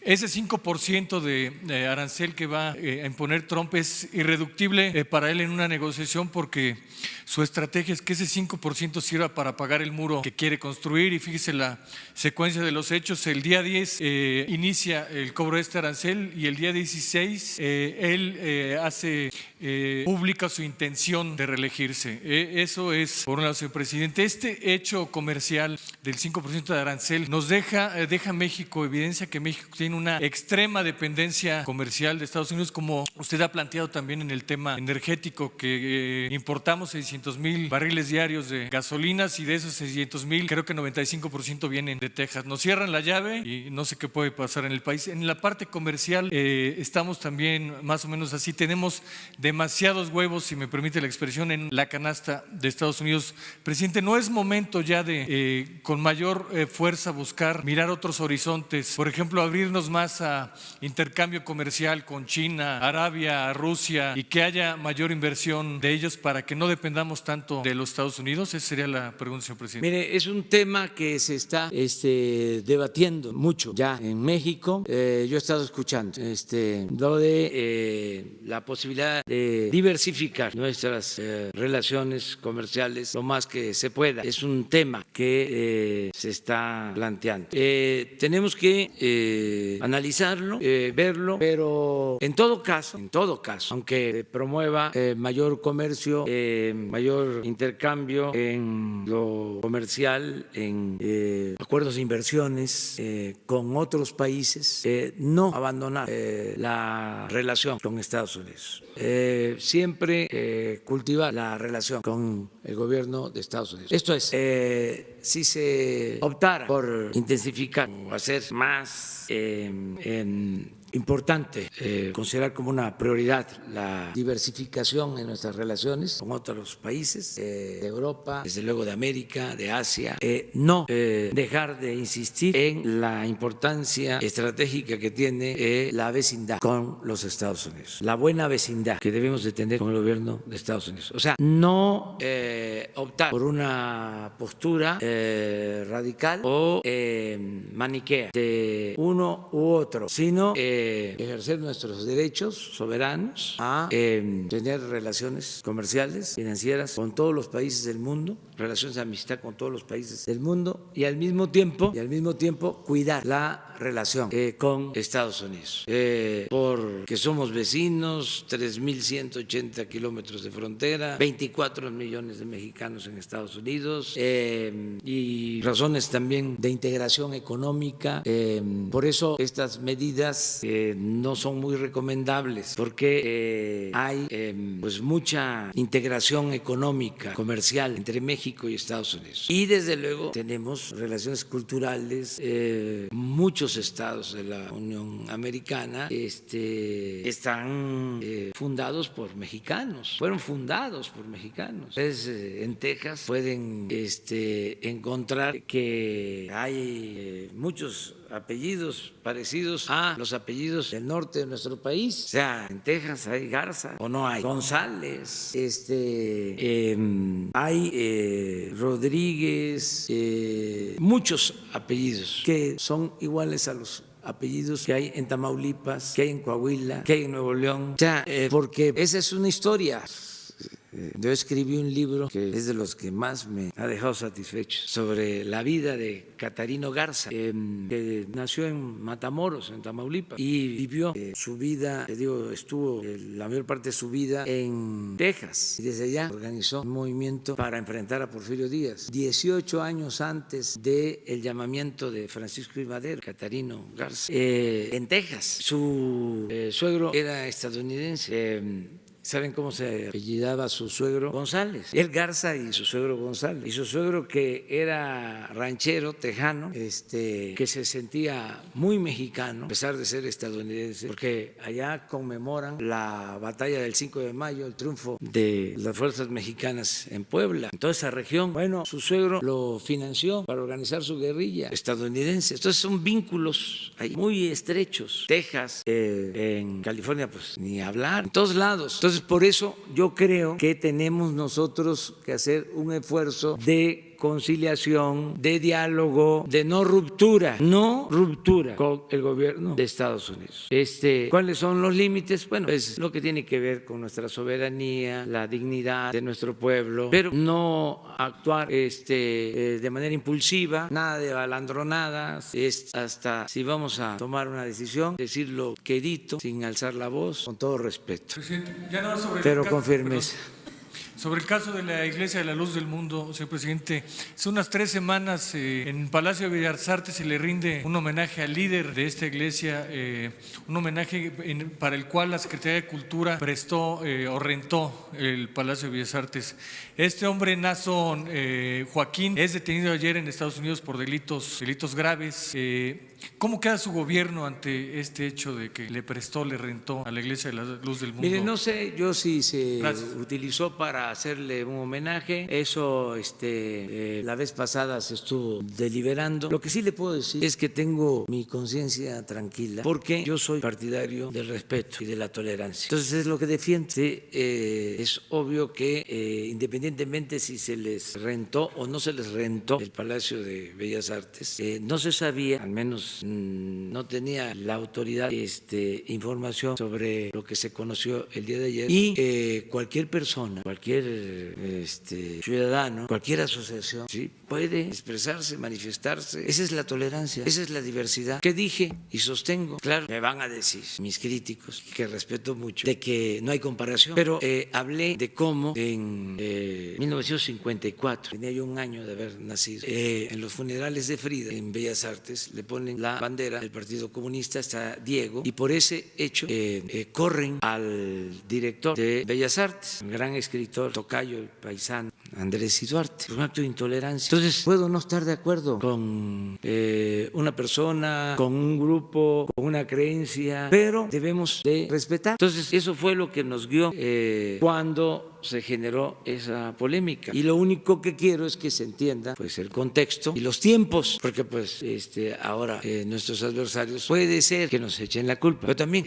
ese 5% de arancel que va a imponer Trump es irreductible para él en una negociación, porque su estrategia es que ese 5% sirva para pagar el muro que quiere construir. Y fíjese la secuencia de los hechos. El día 10 inicia el cobro de este arancel y el día 16 él hace pública su intención de reelegirse. Eso es, por un lado, señor presidente. Este hecho comercial del 5% de arancel nos deja a México, evidencia que México tiene una extrema dependencia comercial de Estados Unidos, como usted ha planteado también en el tema energético, que importamos 600,000 barriles diarios de gasolinas, y de esos 600,000, creo que 95% vienen de Texas. Nos cierran la llave y no sé qué puede pasar en el país. En la parte comercial estamos también más o menos así. Tenemos demasiados huevos, si me permite la expresión, en la canasta de Estados Unidos. Presidente, ¿no es momento ya de con mayor fuerza buscar mirar otros horizontes? Por ejemplo, abrirnos más a intercambio comercial con China, Arabia, Rusia, y que haya mayor inversión de ellos para que no dependamos tanto de los Estados Unidos. Esa sería la pregunta, señor presidente. Mire, es un tema que se está debatiendo mucho ya en México. Yo he estado escuchando lo de la posibilidad de diversificar nuestras relaciones comerciales lo más que se pueda. Es un tema que se está planteando. Tenemos que analizarlo, verlo, pero en todo caso, aunque promueva mayor comercio, mayor intercambio en lo comercial, en acuerdos de inversiones con otros países, no abandonar la relación con Estados Unidos. Siempre cultivar la relación con el gobierno de Estados Unidos. Esto es, si se optara por intensificar o hacer más importante considerar como una prioridad la diversificación en nuestras relaciones con otros países de Europa, desde luego de América, de Asia, no dejar de insistir en la importancia estratégica que tiene la vecindad con los Estados Unidos, la buena vecindad que debemos de tener con el gobierno de Estados Unidos. O sea, no optar por una postura radical o maniquea de uno u otro, sino ejercer nuestros derechos soberanos a tener relaciones comerciales, financieras con todos los países del mundo, relaciones de amistad con todos los países del mundo, y al mismo tiempo cuidar la relación con Estados Unidos, porque somos vecinos, 3.180 kilómetros de frontera, 24 millones de mexicanos en Estados Unidos, y razones también de integración económica. Por eso estas medidas no son muy recomendables porque hay pues mucha integración económica, comercial entre México y Estados Unidos. Y desde luego tenemos relaciones culturales. Muchos estados de la Unión Americana están fundados por mexicanos, fueron fundados por mexicanos. Ustedes en Texas pueden encontrar que hay muchos apellidos parecidos a los apellidos del norte de nuestro país. O sea, en Texas hay Garza o no hay, González, hay Rodríguez, muchos apellidos que son iguales a los apellidos que hay en Tamaulipas, que hay en Coahuila, que hay en Nuevo León. O sea, porque esa es una historia. Yo escribí un libro que es de los que más me ha dejado satisfecho sobre la vida de Catarino Garza, que nació en Matamoros, en Tamaulipas, y vivió su vida, estuvo la mayor parte de su vida en Texas, y desde allá organizó un movimiento para enfrentar a Porfirio Díaz. 18 años antes del llamamiento de Francisco I. Madero, Catarino Garza, en Texas. Su suegro era estadounidense. ¿Saben cómo se apellidaba su suegro? González. Él Garza y su suegro González. Y su suegro, que era ranchero, tejano, que se sentía muy mexicano, a pesar de ser estadounidense, porque allá conmemoran la batalla del 5 de mayo, el triunfo de las fuerzas mexicanas en Puebla, en toda esa región. Bueno, su suegro lo financió para organizar su guerrilla estadounidense. Entonces son vínculos ahí muy estrechos. Texas, en California, pues ni hablar, en todos lados. Entonces, por eso yo creo que tenemos nosotros que hacer un esfuerzo de conciliación, de diálogo, de no ruptura con el gobierno de Estados Unidos. ¿Cuáles son los límites? Bueno, es lo que tiene que ver con nuestra soberanía, la dignidad de nuestro pueblo, pero no actuar de manera impulsiva, nada de balandronadas, hasta si vamos a tomar una decisión, decirlo quedito, sin alzar la voz, con todo respeto, pero con firmeza. Sobre el caso de la Iglesia de la Luz del Mundo, señor presidente, hace unas 3 semanas en Palacio de Bellas Artes se le rinde un homenaje al líder de esta iglesia, un homenaje para el cual la Secretaría de Cultura prestó o rentó el Palacio de Bellas Artes. Este hombre, Nason Joaquín, es detenido ayer en Estados Unidos por delitos graves. ¿Cómo queda su gobierno ante este hecho de que le rentó a la Iglesia de la Luz del Mundo? Mire, no sé yo si se utilizó para hacerle un homenaje. Eso la vez pasada se estuvo deliberando. Lo que sí le puedo decir es que tengo mi conciencia tranquila porque yo soy partidario del respeto y de la tolerancia. Entonces es lo que defiendo. Sí, es obvio que independientemente si se les rentó o no se les rentó el Palacio de Bellas Artes, no se sabía, al menos no tenía la autoridad información sobre lo que se conoció el día de ayer, y cualquier persona, cualquier ciudadano, cualquier asociación, ¿sí?, puede expresarse, manifestarse. Esa es la tolerancia, esa es la diversidad que dije y sostengo. Claro, me van a decir mis críticos, que respeto mucho, de que no hay comparación, pero hablé de cómo en 1954, tenía yo un año de haber nacido, en los funerales de Frida en Bellas Artes le ponen la bandera del Partido Comunista, está Diego, y por ese hecho corren al director de Bellas Artes, un gran escritor, tocayo, paisano, Andrés Duarte, por un acto de intolerancia. Entonces, puedo no estar de acuerdo con una persona, con un grupo, con una creencia, pero debemos de respetar. Entonces, eso fue lo que nos guió cuando se generó esa polémica. Y lo único que quiero es que se entienda pues el contexto y los tiempos, porque pues ahora nuestros adversarios puede ser que nos echen la culpa, pero también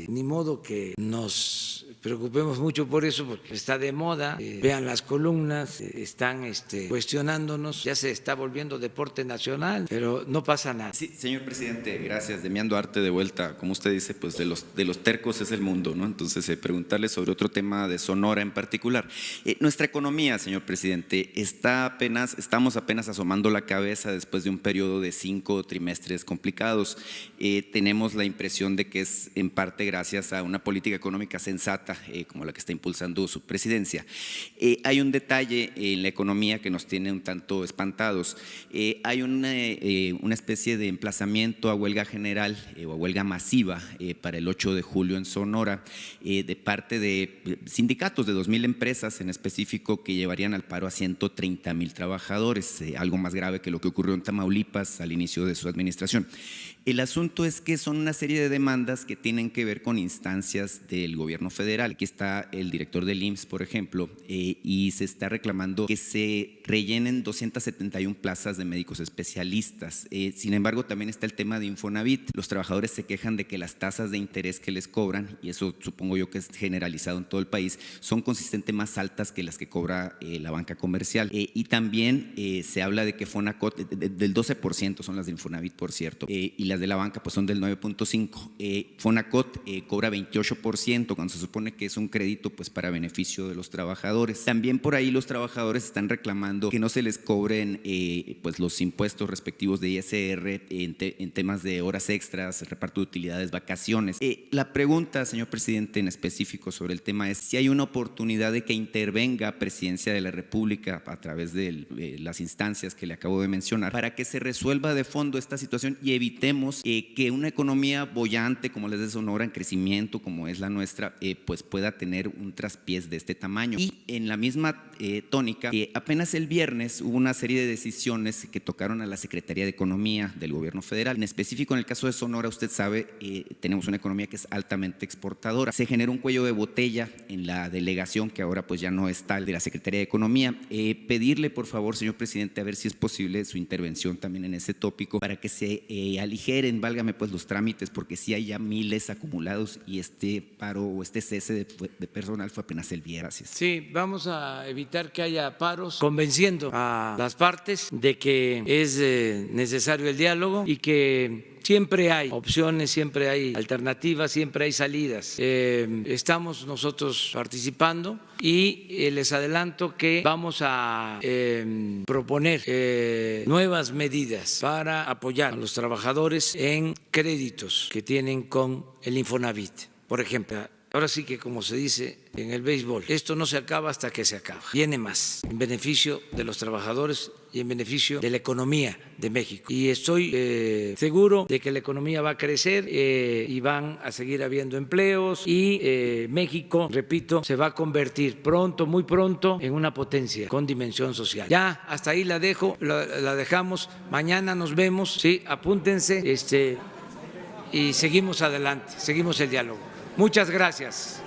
ni modo que nos preocupemos mucho por eso, porque está de moda, vean las columnas, están cuestionándonos, ya se está volviendo deporte nacional, pero no pasa nada. Sí, señor presidente, gracias. Demián Duarte, de vuelta, como usted dice, pues de los tercos es el mundo, ¿no? Entonces, preguntarle sobre otro tema de Sonora en particular. Nuestra economía, señor presidente, estamos apenas asomando la cabeza después de un periodo de 5 trimestres complicados. Tenemos la impresión de que es en parte gracias a una política económica sensata sensata como la que está impulsando su presidencia. Hay un detalle en la economía que nos tiene un tanto espantados. Hay una especie de emplazamiento a huelga general o a huelga masiva para el 8 de julio en Sonora de parte de sindicatos de 2,000 empresas en específico que llevarían al paro a 130,000 trabajadores, algo más grave que lo que ocurrió en Tamaulipas al inicio de su administración. El asunto es que son una serie de demandas que tienen que ver con instancias del gobierno federal. Aquí está el director del IMSS, por ejemplo, y se está reclamando que se rellenen 271 plazas de médicos especialistas. Sin embargo, también está el tema de Infonavit. Los trabajadores se quejan de que las tasas de interés que les cobran, y eso supongo yo que es generalizado en todo el país, son consistentes más altas que las que cobra la banca comercial. Y también se habla de que Fonacot, del 12% son las de Infonavit, por cierto, y las de la banca pues son del 9.5%. Fonacot cobra 28% cuando se supone que es un crédito pues para beneficio de los trabajadores. También por ahí los trabajadores están reclamando que no se les cobren pues los impuestos respectivos de ISR en temas de horas extras, reparto de utilidades, vacaciones. La pregunta, señor presidente, en específico sobre el tema es si hay una oportunidad de que intervenga Presidencia de la República a través de las instancias que le acabo de mencionar para que se resuelva de fondo esta situación y evitemos que una economía boyante como la de Sonora, en crecimiento como es la nuestra, pues pueda tener un traspiés de este tamaño. Y en la misma tónica, apenas el viernes hubo una serie de decisiones que tocaron a la Secretaría de Economía del gobierno federal. En específico, en el caso de Sonora, usted sabe, tenemos una economía que es altamente exportadora. Se generó un cuello de botella en la delegación, que ahora pues ya no es tal, de la Secretaría de Economía. Pedirle, por favor, señor presidente, a ver si es posible su intervención también en ese tópico para que se aligeren, válgame pues los trámites, porque sí hay ya miles acumulados y este paro o este cese de personal fue apenas el viernes. Sí, vamos a evitar que haya paros, convenciendo a las partes de que es necesario el diálogo y que siempre hay opciones, siempre hay alternativas, siempre hay salidas. Estamos nosotros participando y les adelanto que vamos a proponer nuevas medidas para apoyar a los trabajadores en créditos que tienen con el Infonavit. Por ejemplo, ahora sí que como se dice en el béisbol, esto no se acaba hasta que se acaba. Viene más en beneficio de los trabajadores y en beneficio de la economía de México. Y estoy seguro de que la economía va a crecer y van a seguir habiendo empleos y México, repito, se va a convertir pronto, muy pronto, en una potencia con dimensión social. Ya, hasta ahí la dejo, la dejamos. Mañana nos vemos, sí, apúntense y seguimos adelante, seguimos el diálogo. Muchas gracias.